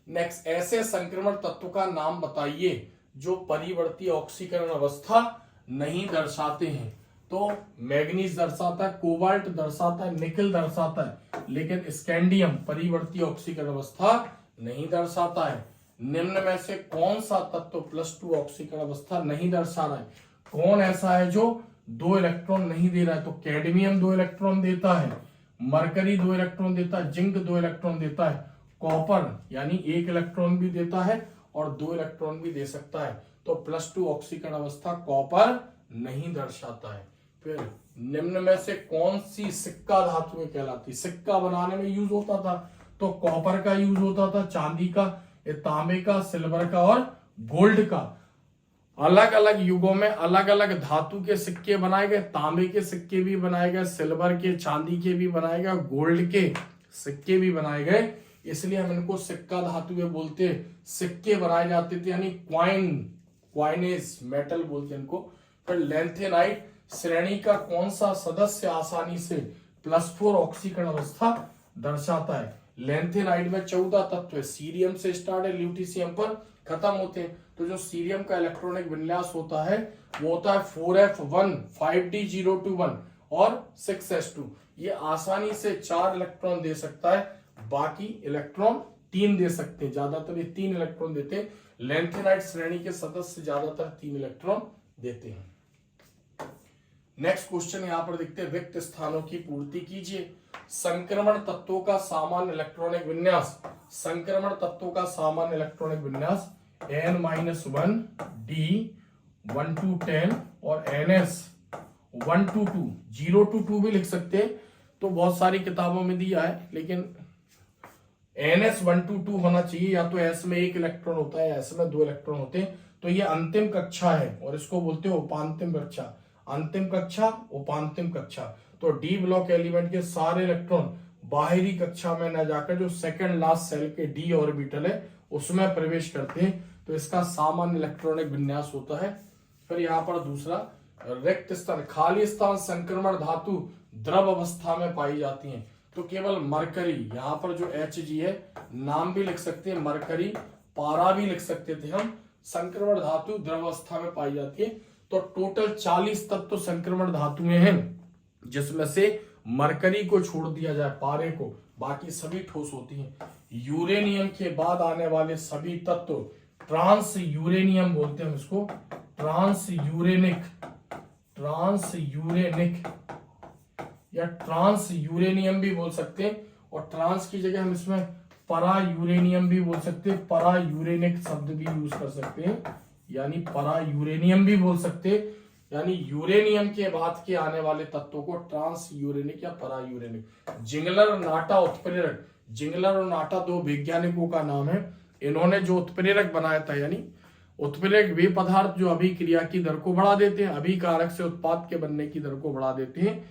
नेक्स्ट, ऐसे संक्रमण तत्व का नाम बताइए जो परिवर्ती ऑक्सीकरण अवस्था नहीं दर्शाते हैं। तो मैग्नीज दर्शाता है, कोबाल्ट दर्शाता है, निकल दर्शाता है, लेकिन स्कैंडियम परिवर्ती ऑक्सीकरण अवस्था नहीं दर्शाता है। निम्न में से कौन सा तत्व +2 ऑक्सीकरण अवस्था नहीं दर्शा रहा है? कौन ऐसा है जो 2 इलेक्ट्रॉन नहीं दे रहा है? तो कैडमियम 2 इलेक्ट्रॉन देता है, मरकरी 2 इलेक्ट्रॉन देता है, जिंक 2 इलेक्ट्रॉन देता है, कॉपर यानी 1 इलेक्ट्रॉन भी देता है और 2 इलेक्ट्रॉन भी दे सकता है। तो +2 ऑक्सीकरण अवस्था कॉपर नहीं दर्शाता है। फिर निम्न में से कौन सी सिक्का धातुएं कहलाती? सिक्का बनाने में यूज होता था, तो कॉपर का यूज होता था, चांदी का, तांबे का, सिल्वर का और गोल्ड का। अलग अलग युगों में अलग अलग धातु के सिक्के बनाए गए, तांबे के सिक्के भी बनाए गए, सिल्वर के, चांदी के भी बनाए गए, गोल्ड के सिक्के भी बनाए गए, इसलिए हम इनको सिक्का धातुएं बोलते हैं। सिक्के बनाए जाते थे, यानी क्वाइनेज मेटल बोलते हैं इनको। फिर लेंथेनाइड श्रेणी का कौन सा सदस्य आसानी से +4 ऑक्सीकरण अवस्था दर्शाता है? लेंथेनाइड में 14 तत्व है, सीरियम से स्टार्ट है, ल्यूटीशियम पर खत्म होते हैं। तो जो सीरियम का इलेक्ट्रॉनिक विन्यास होता है वो होता है 4f1, 5d021 और 6s2। ये आसानी से 4 इलेक्ट्रॉन दे सकता है, बाकी इलेक्ट्रॉन 3 दे सकते हैं, ज्यादातर ये 3 इलेक्ट्रॉन देते हैं। लेंथेनाइड श्रेणी के सदस्य ज्यादातर 3 इलेक्ट्रॉन देते हैं। नेक्स्ट क्वेश्चन यहां पर देखते हैं, रिक्त स्थानों की पूर्ति कीजिए। संक्रमण तत्वों का सामान्य इलेक्ट्रॉनिक विन्यास, संक्रमण तत्वों का सामान्य इलेक्ट्रॉनिक विन्यास N-1 D 1 to 10 और NS 1 to 2, 0 to 2 भी लिख सकते हैं, तो बहुत सारी किताबों में दिया है, लेकिन NS 1 to 2 होना चाहिए। या तो S में 1 इलेक्ट्रॉन होता है, S में 2 इलेक्ट्रॉन होते हैं। तो ये अंतिम कक्षा है और इसको बोलते हैं उपांतिम कक्षा। अंतिम कक्षा, उपांतिम कक्षा। तो डी ब्लॉक एलिमेंट के सारे इलेक्ट्रॉन बाहरी कक्षा में न जाकर जो सेकंड लास्ट सेल के डी ऑर्बिटल है उसमें प्रवेश करते हैं, तो इसका सामान्य इलेक्ट्रॉनिक विन्यास होता है। फिर यहाँ पर दूसरा, रिक्त स्थान, खाली स्थान संक्रमण धातु द्रव अवस्था में पाई जाती हैं। तो केवल मरकरी, यहाँ पर जो Hg है नाम भी लिख सकते हैं, मरकरी, पारा भी लिख सकते थे हम, संक्रमण धातु द्रव अवस्था में पाई जाती है। तो टोटल 40 तत्व संक्रमण धातुएं हैं, जिसमें से मरकरी को छोड़ दिया जाए, पारे को, बाकी सभी ठोस होती हैं। यूरेनियम के बाद आने वाले सभी तत्व ट्रांस यूरेनियम बोलते हैं इसको, ट्रांस यूरेनिक या ट्रांस यूरेनियम भी बोल सकते हैं, और ट्रांस की जगह हम इसमें परा यूरेनियम भी बोल सकते हैं, परा यूरेनिक शब्द भी यूज कर सकते हैं, यानी परा यूरेनियम भी बोल सकते हैं। यानी यूरेनियम के बाद के आने वाले तत्वों को ट्रांस यूरेनिक या परा यूरेनिक। जिंगलर नाटा उत्प्रेरक, जिंगलर और नाटा दो वैज्ञानिकों का नाम है। इन्होंने जो उत्प्रेरक बनाया था, यानी उत्प्रेरक वे पदार्थ जो अभिक्रिया की दर को बढ़ा देते हैं, अभिकारक से उत्पाद के बनने की दर को बढ़ा देते हैं,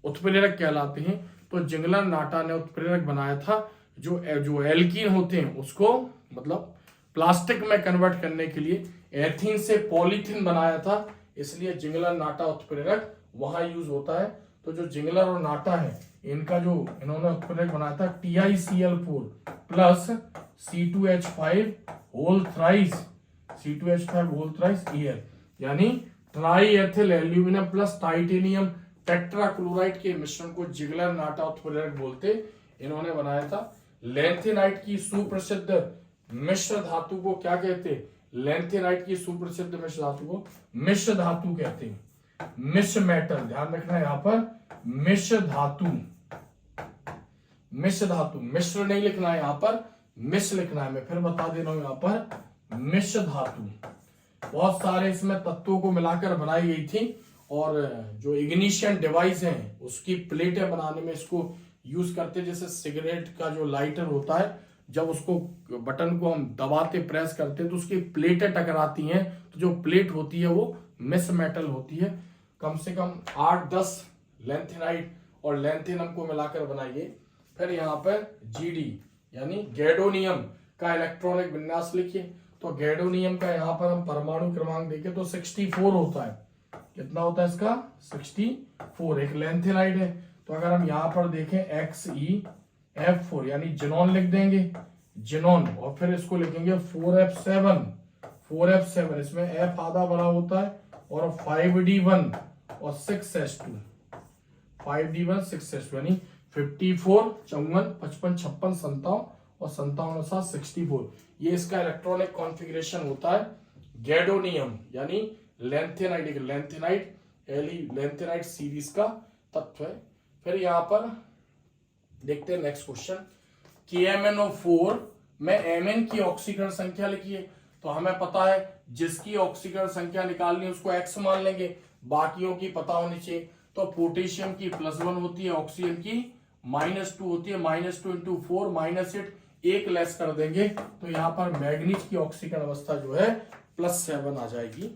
उत्प्रेरक कहलाते हैं। तो जिंगलर नाटा ने उत्प्रेरक बनाया था जो एल्कीन होते हैं उसको मतलब प्लास्टिक में कन्वर्ट करने के लिए एथीन से पॉलीथीन बनाया था, इसलिए जिंगलर नाटा उत्प्रेरक वहां यूज होता है। तो जो जिंगलर और नाटा है इनका जो इन्होंने उत्प्रेरक बनाया था TiCl4 plus C2H5 whole thrice, C2H5 whole thrice ईयर, यानी tri ethyl aluminium plus titanium tetrachloride के मिश्रण को जिंगलर नाटा उत्प्रेरक बोलते, इन्होंने बनाया था। लैंथेनाइट की सुप्रसिद्ध मिश्र धातु को क्या कहते? लैंथेनाइट की सुप्रसिद्ध मिश्र धातु को मिश्र धातु कहते हैं। मिश्र मेटल, ध्यान रखना है यहां पर मिश्र धातु, मिश्र धातु, मिश्र नहीं लिखना है यहां पर, मिश्र लिखना है। मैं फिर बता दे रहा हूं यहां पर मिश्र धातु बहुत सारे इसमें तत्वों को मिलाकर बनाई गई थी और जो इग्निशन डिवाइस है उसकी प्लेटें बनाने में इसको यूज करते, जैसे सिगरेट का जो लाइटर होता है, जब उसको बटन को हम दबाते प्रेस करते हैं तो उसकी प्लेटें टकराती हैं, तो जो प्लेट होती है वो मिस मेटल होती है। कम से कम 8-10 लैंथेनाइट और लैंथेनम को मिलाकर बनाइए। फिर यहाँ पर GD यानी गैडोनियम का इलेक्ट्रॉनिक विन्यास लिखिए। तो गैडोनियम का यहाँ पर हम परमाणु क्रमांक देखें तो 64 होता है। कितना होता है इसका? 64। एक लैंथेनाइट है तो अगर हम यहाँ पर देखें XeF4 यानी जिनोन लिख देंगे, जिनोन, और फिर इसको लिखेंगे 4F7, 4F7, इसमें F आधा बड़ा होता है और 5D1 और 6S2, 5D1 6S2 यानी 54, 54, 55, 56, 57 और 57 के साथ 64। ये इसका इलेक्ट्रॉनिक कॉन्फ़िगरेशन होता है। गैडोनियम यानी लैंथेनाइट, एक लैंथेनाइट सीरीज का तत्व है। फिर यहां पर देखते हैं नेक्स्ट क्वेश्चन, KMnO4 में Mn की ऑक्सीकरण संख्या लिखिए। तो हमें पता है जिसकी ऑक्सीकरण संख्या निकालनी है उसको X मान लेंगे, बाकियों की पता होनी चाहिए। तो पोटेशियम की +1 होती है, ऑक्सीजन की -2 होती है, -2 × 4 -8, एक लेस कर देंगे तो यहां पर मैग्नीज की ऑक्सीकरण अवस्था जो है +7 आ जाएगी।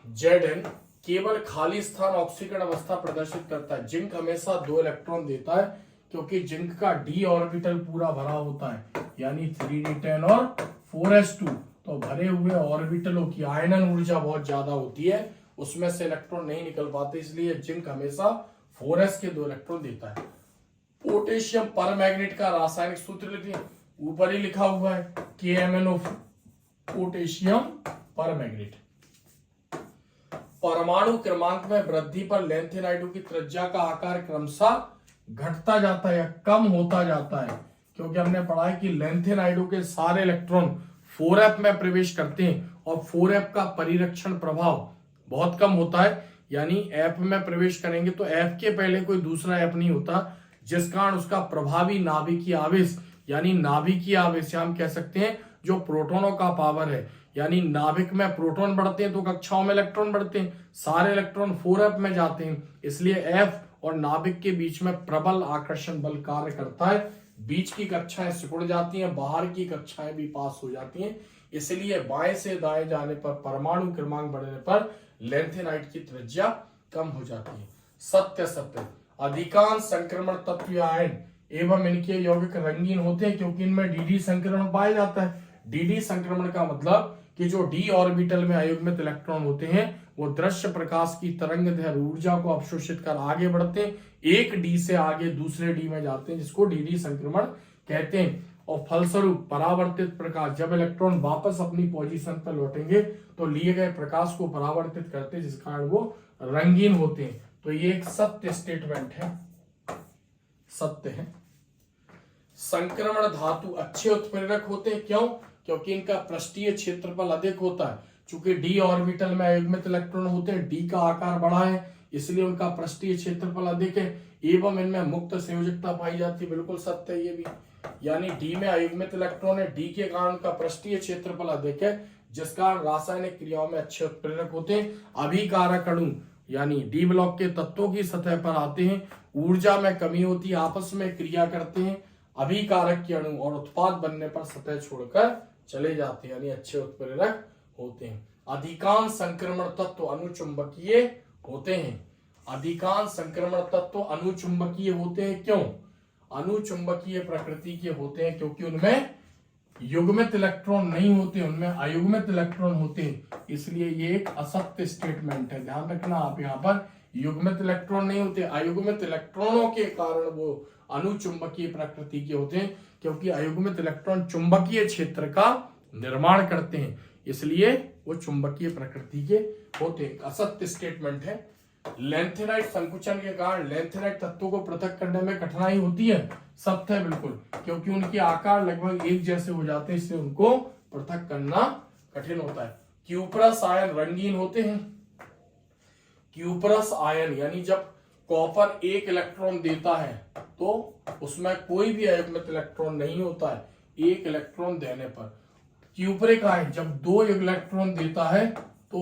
Zn केवल खाली स्थान ऑक्सीकरण अवस्था प्रदर्शित करता है। जिंक हमेशा 2 इलेक्ट्रॉन देता है क्योंकि जिंक का d ऑर्बिटल पूरा भरा होता है, यानी 3d10 और 4s2। तो भरे हुए ऑर्बिटलों की आयनन ऊर्जा बहुत ज्यादा होती है, उसमें से इलेक्ट्रॉन नहीं निकल पाते, इसलिए जिंक हमेशा 4s के 2 इलेक्ट्रॉन देता है। पोटेशियम परमैग्नेट का रासायनिक सूत्र लिखिए, ऊपर ही लिखा हुआ है KMnO, पोटेशियम परमैग्नेट। परमाणु क्रमांक में वृद्धि पर लैंथेनाइडों की त्रिज्या का आकार क्रमशः घटता जाता है या कम होता जाता है, क्योंकि हमने पढ़ा है कि लैंथेनाइडों के सारे इलेक्ट्रॉन 4f में प्रवेश करते हैं और 4f का परिरक्षण प्रभाव बहुत कम होता है, यानी f में प्रवेश करेंगे तो f के पहले कोई दूसरा f नहीं होता, जिस कारण उसका प्रभावी नाभिकीय आवेश यानी नाभिकीय आवेश हम कह सकते हैं जो प्रोटोनों का पावर है, यानी नाभिक में प्रोटॉन बढ़ते हैं तो कक्षाओं में इलेक्ट्रॉन बढ़ते हैं, सारे इलेक्ट्रॉन 4f में जाते हैं, इसलिए f और नाभिक के बीच में प्रबल आकर्षण बल कार्य करता है। बीच की कक्षाएं सिकुड़ जाती हैं, बाहर की कक्षाएं भी पास हो जाती हैं, इसलिए बाएं से दाएं जाने पर परमाणु क्रमांक बढ़ने पर लैंथेनाइट की त्रिज्या कम हो जाती है। सत्य सत्य अधिकांश संक्रमण तत्व या आयन एवं इनके यौगिक रंगीन होते हैं क्योंकि इनमें dd संक्रमण पाया जाता है। dd संक्रमण का मतलब कि जो d ऑर्बिटल में अयुग्मित इलेक्ट्रॉन होते हैं वो दृश्य प्रकाश की तरंगदैर्घ्य ऊर्जा को अवशोषित कर आगे बढ़ते हैं, एक d से आगे दूसरे d में जाते हैं, जिसको dd संक्रमण कहते हैं। और फलस्वरूप परावर्तित प्रकाश, जब इलेक्ट्रॉन वापस अपनी पोजीशन पर लौटेंगे तो लिए गए प्रकाश को परावर्तित करते हैं, जिस कारण वो रंगीन होते हैं। तो ये एक सत्य स्टेटमेंट है, सत्य है। संक्रमण धातु अच्छे उत्प्रेरक होते हैं, क्यों? क्योंकि इनका पृष्ठीय क्षेत्रफल अधिक होता है। चूंकि d ऑर्बिटल में अयुग्मित इलेक्ट्रॉन होते हैं, d का आकार बड़ा है, इसलिए उनका पृष्ठीय क्षेत्रफल अधिक है, एवं इनमें मुक्त संयोजकता पाई जाती है। बिल्कुल सत्य है ये भी। यानी डी में अयुग्मित इलेक्ट्रॉन है, डी के कारण का पृष्ठीय क्षेत्रफल अधिक है, जिस कारण रासायनिक क्रियाओं में अच्छे उत्प्रेरक होते हैं। अभिकारक अणु यानी डी ब्लॉक के तत्वों की सतह पर आते हैं, ऊर्जा में कमी होती है, आपस में क्रिया करते हैं, अभिकारक के अणु और उत्पाद बनने पर सतह छोड़कर चले जाते हैं, यानी अच्छे उत्प्रेरक होते हैं। अधिकांश संक्रमण तत्व अनुचुंबकीय होते हैं। अधिकांश संक्रमण तत्व अनुचुंबकीय होते हैं। क्यों अनुचुंबकीय प्रकृति के होते हैं? क्योंकि उनमें युग्मित इलेक्ट्रॉन नहीं होते, उनमें अयुग्मित इलेक्ट्रॉन होते हैं, इसलिए ये एक असत्य स्टेटमेंट है। ध्यान रखना आप, यहाँ पर युग्मित इलेक्ट्रॉन नहीं होते, अयुग्मित इलेक्ट्रॉनों के कारण वो अनुचुंबकीय प्रकृति के होते हैं, क्योंकि अयुग्मित इलेक्ट्रॉन चुंबकीय क्षेत्र का निर्माण करते हैं, इसलिए वो चुंबकीय प्रकृति के होते हैं। असत्य स्टेटमेंट है। लेंथेनाइट संकुचन के कारण लेंथेनाइट तत्वों को पृथक करने में कठिनाई होती है। सत्य है बिल्कुल, क्योंकि उनके आकार लगभग एक जैसे हो जाते हैं, इसलिए उनको पृथक करना कठिन होता है। क्यूपरस आयन रंगीन होते हैं। क्यूपरस आयन यानी जब कॉपर एक इलेक्ट्रॉन देता है तो उसमें कोई भी अयुग्मित इलेक्ट्रॉन नहीं होता है, एक इलेक्ट्रॉन देने पर। क्यूपरिक आयन जब दो इलेक्ट्रॉन देता है तो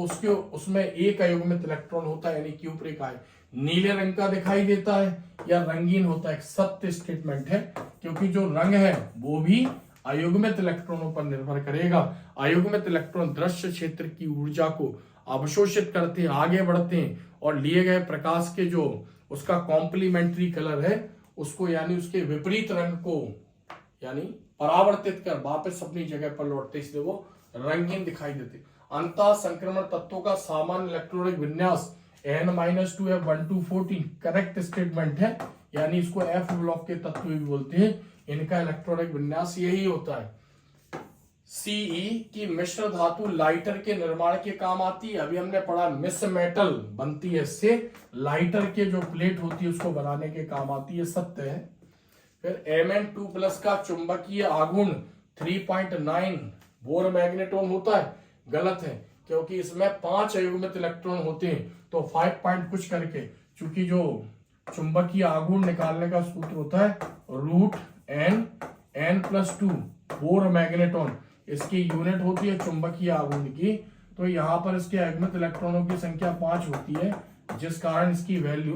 उसमें एक अयुग्मित इलेक्ट्रॉन होता है, यानी क्यूपरिक आयन नीले रंग का दिखाई देता है या रंगीन होता है। एक सत्य स्टेटमेंट है, क्योंकि जो रंग है वो भी अयुग्मित इलेक्ट्रॉनों पर निर्भर करेगा। अयुग्मित इलेक्ट्रॉन दृश्य क्षेत्र की ऊर्जा को अवशोषित करते हैं, आगे बढ़ते हैं और लिए गए प्रकाश के जो उसका कॉम्प्लीमेंट्री कलर है उसको यानी उसके विपरीत रंग को यानी परावर्तित कर वापस अपनी जगह पर लौटते, इसलिए वो रंगीन दिखाई देते। अंतः संक्रमण तत्वों का सामान्य इलेक्ट्रॉनिक विन्यास N-2 है 1 to 14 करेक्ट स्टेटमेंट है, यानी इसको F ब्लॉक के तत्व भी बोलते हैं। इनका इलेक्ट्रॉनिक विन्यास यही होता है। Ce की मिश्र धातु लाइटर के निर्माण के काम आती है। अभी हमने पढ़ा मिस मेटल बनती है इससे, लाइटर के जो प्लेट होती है उसको बनाने के काम आती है, सत्य है। फिर Mn2+ का चुंबकीय आघूर्ण 3.9 बोर मैग्नेटॉन होता है, गलत है, क्योंकि इसमें 5 अयुग्मित इलेक्ट्रॉन होते हैं, तो 5 पॉइंट कुछ करके, चूंकि जो चुंबकीय आघूर्ण निकालने का सूत्र होता है √N+2 बोर मैग्नेटॉन, इसकी यूनिट होती है चुंबकीय आघूर्ण की, तो यहाँ पर इसके अयुग्मित इलेक्ट्रॉनों की संख्या 5 होती है, जिस कारण इसकी वैल्यू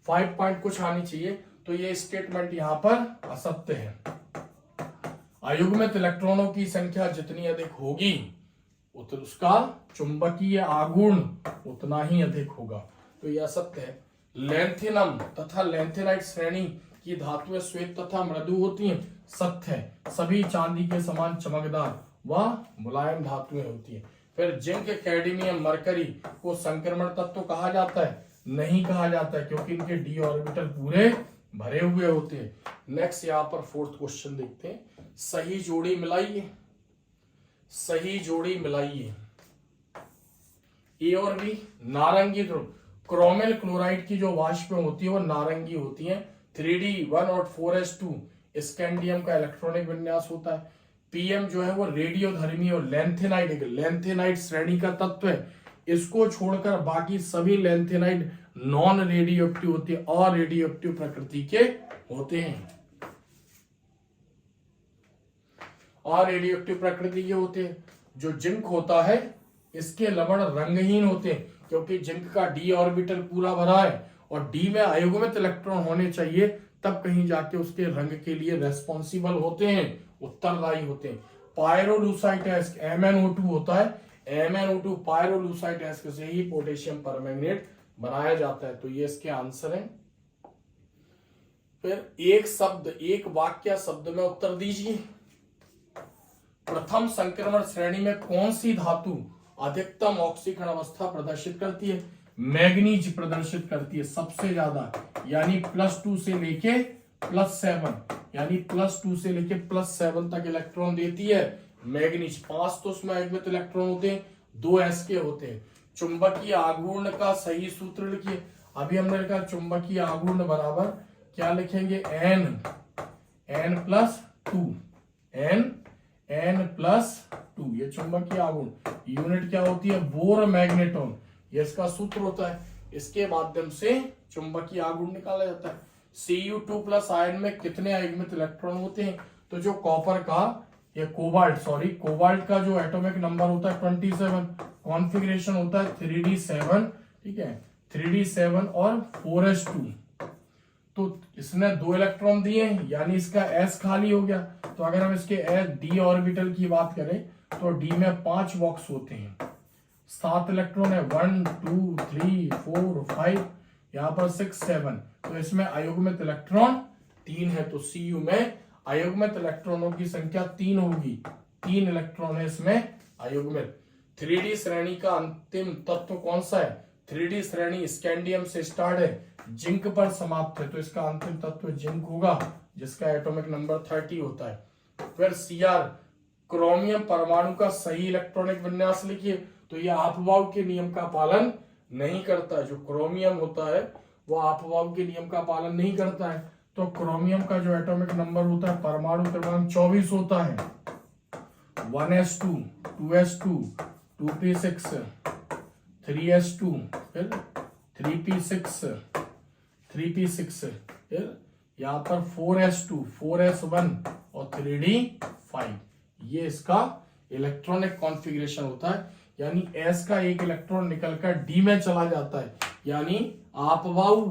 5 पॉइंट कुछ आनी चाहिए, तो ये स्टेटमेंट यहाँ पर असत्य है। अयुग्मित इलेक्ट्रॉनों की संख्या जितनी अधिक होगी उसका चुंबकीय आघूर्ण उतना ही अधिक होगा, तो यह असत्य है। लेंथेनम तथा लेंथेनाइट श्रेणी की धातुएं श्वेत तथा मृदु होती हैं, सत्य है। सभी चांदी के समान चमकदार व मुलायम धातुएं होती हैं। फिर जिंक, कैडमियम, मरकरी को संक्रमण तत्व कहा जाता है? नहीं कहा जाता है, क्योंकि इनके डी ऑर्बिटल पूरे भरे हुए होते हैं। नेक्स्ट यहाँ पर 4th क्वेश्चन देखते हैं। सही जोड़ी मिलाइए, सही जोड़ी मिलाइए। ए और बी नारंगी ध्रुव। क्रोमिल क्लोराइड की जो वाष्पें होती है वो नारंगी होती हैं। 3D1 और 4s2 स्कैंडियम का इलेक्ट्रॉनिक विन्यास होता है। पीएम जो है वो रेडियोधर्मी और लेंथेनाइट श्रेणी का तत्व है। इसको छोड़कर बाकी सभी लेंथेनाइट नॉन रेडियो एक्टिव होती है, और रेडियो एक्टिव प्रकृति के होते हैं, और रेडियो एक्टिव प्रकृति के होते हैं। जो जिंक होता है इसके लवण रंगहीन होते हैं, क्योंकि जिंक का डी ऑर्बिटल पूरा भरा है और डी में अयुग्मित इलेक्ट्रॉन होने चाहिए, तब कहीं जाके उसके रंग के लिए रेस्पॉन्सिबल होते हैं, उत्तरदायी होते हैं। पायरोलूसाइट एस्क MnO2 होता है, MnO2 पायरोलूसाइट एस्क से ही पोटेशियम परमैंगनेट बनाया जाता है, तो ये इसके आंसर है। फिर एक वाक्य शब्द में उत्तर दीजिए। प्रथम संक्रमण श्रेणी में कौन सी धातु अधिकतम ऑक्सीकरण अवस्था प्रदर्शित करती है? मैग्नीज प्रदर्शित करती है सबसे ज्यादा, यानी +2 से लेके +7, यानी +2 से लेके +7 तक इलेक्ट्रॉन देती है मैग्नीज। 5 तो उसमें अयुग्मित इलेक्ट्रॉन होते हैं, 2 s के होते हैं। चुंबकीय आघूर्ण का सही सूत्र लिखिए। अभी हमने लिखा चुंबकीय आघूर्ण बराबर क्या लिखेंगे? N+2 ये चुंबकीय आघूर्ण, यूनिट क्या होती है? बोर मैग्नेटॉन, ये इसका सूत्र होता है। इसके माध्यम से चुंबकीय आघूर्ण निकाला जाता है। Cu2+ आयन में कितने अयुग्मित इलेक्ट्रॉन होते हैं? तो जो कॉपर का ये कोबाल्ट का जो एटॉमिक नंबर होता है 27, कॉन्फ़िगरेशन होता है 3d7, ठीक है, 3d7 और 4s2। तो इसने 2 इलेक्ट्रॉन दिए यानी इसका s खाली हो गया। तो अगर हम इसके d ऑर्बिटल की बात करें तो d में 5 बॉक्स होते हैं, 7 इलेक्ट्रॉन है, 1 2 3 4 5, यहाँ पर 6 7। तो इसमें अयुग्मित इलेक्ट्रॉन 3 है। तो Cu में अयुग्मित इलेक्ट्रॉनों की संख्या 3 होगी, 3 इलेक्ट्रॉन है इसमें अयुग्मित। 3D श्रेणी का अंतिम तत्व कौन सा है? 3D श्रेणी स्कैंडियम से स्टार्ट है, जिंक पर समाप्त है, तो इसका अंतिम तत्व जिंक होगा जिसका एटॉमिक नंबर 30 होता है। फिर Cr क्रोमियम परमाणु का सही इलेक्ट्रॉनिक विन्यास लिखिए। तो यह आपबाउ के नियम का पालन नहीं करता है। जो क्रोमियम होता है वो आपबाउ के नियम का पालन नहीं करता है। तो क्रोमियम का जो एटॉमिक नंबर होता है परमाणु क्रमांक 24 होता है, 1s2 2s2 2p6 3s2 फिर 3p6 3p6 फिर यहाँ पर 4s2 4s1 और 3d5। ये इसका इलेक्ट्रॉनिक कॉन्फ़िगरेशन होता है। यानी s का एक इलेक्ट्रॉन निकलकर d में चला जाता है, यानी आपबाउ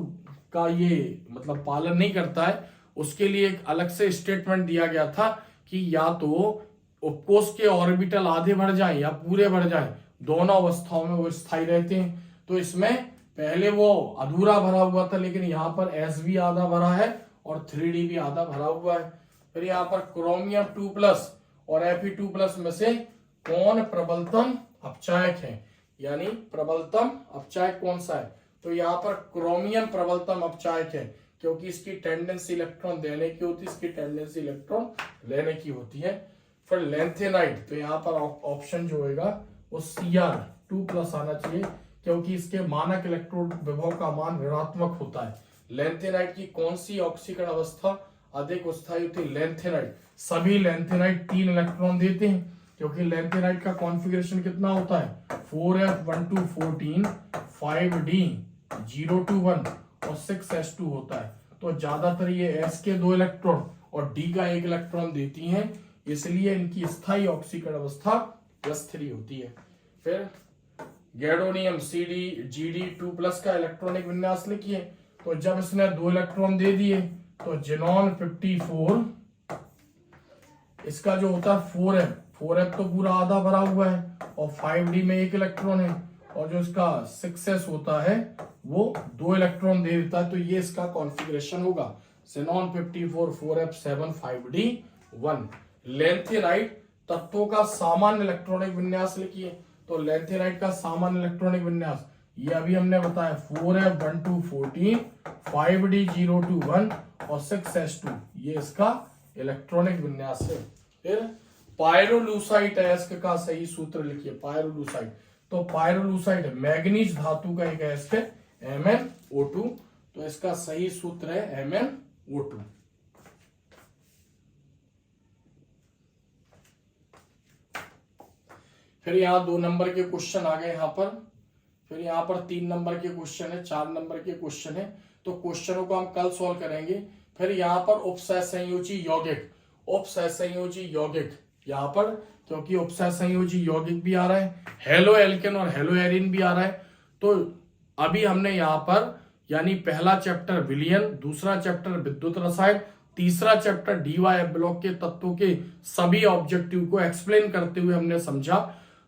का ये मतलब पालन नहीं करता है। उसके लिए एक अलग से स्टेटमेंट दिया गया था कि या तो उपकोष के ऑर्बिटल आधे भर जाएं या पूरे भर जाएं, दोनों अवस्थाओं में वो स्थायी रहते हैं। तो इसमें पहले वो अधूरा भरा हुआ था, लेकिन यहाँ पर s भी आधा भरा है और 3d भी आधा भरा हुआ है। फिर यहाँ पर क्रोमियम 2+ और Fe2+ में से कौन प्रबलतम अपचायक है? यानी प्रबलतम अपचायक कौन सा है? तो यहाँ पर क्रोमियम प्रबलतम अपचायक है, क्योंकि इसकी टेंडेंसी इलेक्ट्रॉन देने की होती है, इसकी टेंडेंसी इलेक्ट्रॉन लेने की होती है। फिर लेंथेनाइट, तो यहाँ पर ऑप्शन जो होगा वो Cr2+ आना चाहिए, क्योंकि इसके मानक इलेक्ट्रोड विभव का मान ऋणात्मक होता है। लेंथेनाइट की कौन सी ऑक्सीकरण अवस्था अधिक स्थायी होती है? लेंथेनाइट। सभी लेंथेनाइट 3 इलेक्ट्रॉन देते हैं, क्योंकि लेंथेनाइट का कॉन्फ़िगरेशन कितना होता है? 4f12 14 5d 021 और 6s2 होता है। तो ज्यादातर ये s के 2 इलेक्ट्रॉन और d का 1 इलेक्ट्रॉन देती हैं, इसलिए इनकी स्थायी ऑक्सीकरण अवस्था s3 होती है। फिर गैडोनियम Cd(Gd2+) का इलेक्ट्रॉनिक विन्यास लिखिए। तो जब इसने 2 इलेक्ट्रॉन दे दिए तो जिनॉन 54, इसका जो होता है 4f तो पूरा आधा भरा हुआ है और 5d में 1 इलेक्ट्रॉन है, और जो इसका 6s होता है वो 2 इलेक्ट्रॉन दे देता है। तो ये इसका कॉन्फ़िगरेशन होगा, जिनॉन 54 4f7 5d 1। लेंथेनाइट तत्वों का सामान्य इलेक्ट्रॉनिक विन्यास लिखिए। तो लेंथेनाइट का सामान्य इलेक्ट्रॉनिक विन्यास ये अभी हमने बताया, 4f12 14 5d021 और 6s2, ये इसका इलेक्ट्रॉनिक विन्यास है। फिर पायरोलूसाइट अयस्क का सही सूत्र लिखिए। पायरोलूसाइट, तो पायरोलूसाइट मैग्नीज धातु का एक अयस्क है, MnO2, तो इसका सही सूत्र है MnO2। फिर यहाँ 2 नंबर के क्वेश्चन आ गए यहाँ पर। फिर यहाँ पर 3 नंबर के क्वेश्चन है, 4 नंबर के क्वेश्चन है। तो क्वेश्चनों को हम कल सॉल्व करेंगे। फिर यहाँ पर उपसहसंयोजी यौगिक, उपसहसंयोजी यौगिक यहाँ पर, क्योंकि उपसहसंयोजी यौगिक भी आ रहा है, हेलो एल्केन और हेलो एरिन भी आ रहा है। तो अभी हमने यहाँ पर यानी पहला चैप्टर विलयन, दूसरा चैप्टर विद्युत रसायन, तीसरा चैप्टर डी-वाई ब्लॉक के तत्वों के सभी ऑब्जेक्टिव को एक्सप्लेन करते हुए हमने समझा।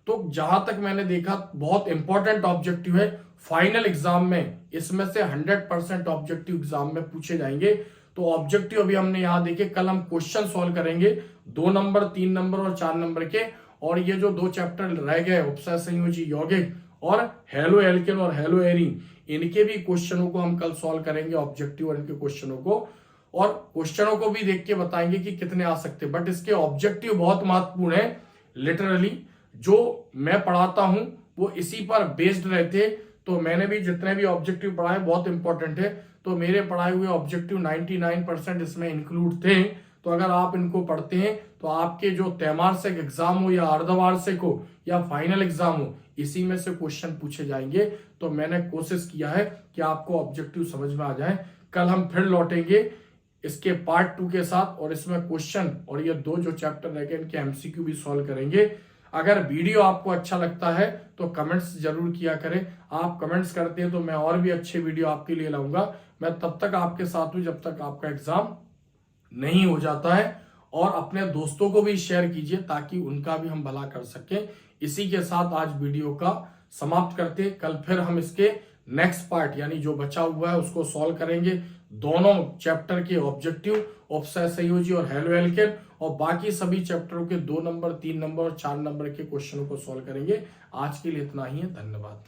तो जहां तक मैंने देखा बहुत इंपॉर्टेंट ऑब्जेक्टिव है, फाइनल एग्जाम में इसमें से 100% ऑब्जेक्टिव एग्जाम में पूछे जाएंगे। तो ऑब्जेक्टिव अभी हमने यहाँ देखे, कल हम क्वेश्चन सॉल्व करेंगे 2 नंबर, 3 नंबर और 4 नंबर के। और ये जो 2 चैप्टर रह गए उपसहसंयोजी यौगिक और हेलो एल्केन और हेलो एरिन, इनके भी क्वेश्चनों को हम कल सॉल्व करेंगे, ऑब्जेक्टिव और इनके क्वेश्चनों को, और क्वेश्चनों को भी देख के बताएंगे कि कितने आ सकते हैं। बट इसके ऑब्जेक्टिव बहुत महत्वपूर्ण है। लिटरली जो मैं पढ़ाता हूं वो इसी पर बेस्ड रहते। तो मैंने भी जितने भी ऑब्जेक्टिव पढ़ाए बहुत इंपॉर्टेंट है। तो मेरे पढ़ाए हुए ऑब्जेक्टिव 99% इसमें इंक्लूड थे। तो अगर आप इनको पढ़ते हैं तो आपके जो त्रैमासिक एग्जाम हो या अर्धवार्षिक हो या फाइनल एग्जाम हो, इसी में से क्वेश्चन पूछे जाएंगे। तो मैंने कोशिश किया है कि आपको ऑब्जेक्टिव समझ में आ जाए। कल हम फिर लौटेंगे इसके पार्ट 2 के साथ, और इसमें क्वेश्चन और ये 2 जो चैप्टर रह गए इनके एमसीक्यू भी सॉल्व करेंगे। अगर वीडियो आपको अच्छा लगता है तो कमेंट्स जरूर किया करें। आप कमेंट्स करते हैं तो मैं और भी अच्छे वीडियो आपके लिए लाऊंगा। मैं तब तक आपके साथ हूं जब तक आपका एग्जाम नहीं हो जाता है। और अपने दोस्तों को भी शेयर कीजिए ताकि उनका भी हम भला कर सकें। इसी के साथ आज वीडियो का समाप्त करते हैं। कल फिर हम इसके नेक्स्ट पार्ट यानी जो बचा हुआ है उसको सॉल्व करेंगे। दोनों चैप्टर के ऑब्जेक्टिव, उपसय संयोजी और हेलो एल्केन, और बाकी सभी चैप्टरों के 2 नंबर, 3 नंबर और 4 नंबर के क्वेश्चनों को सॉल्व करेंगे। आज के लिए इतना ही है। धन्यवाद।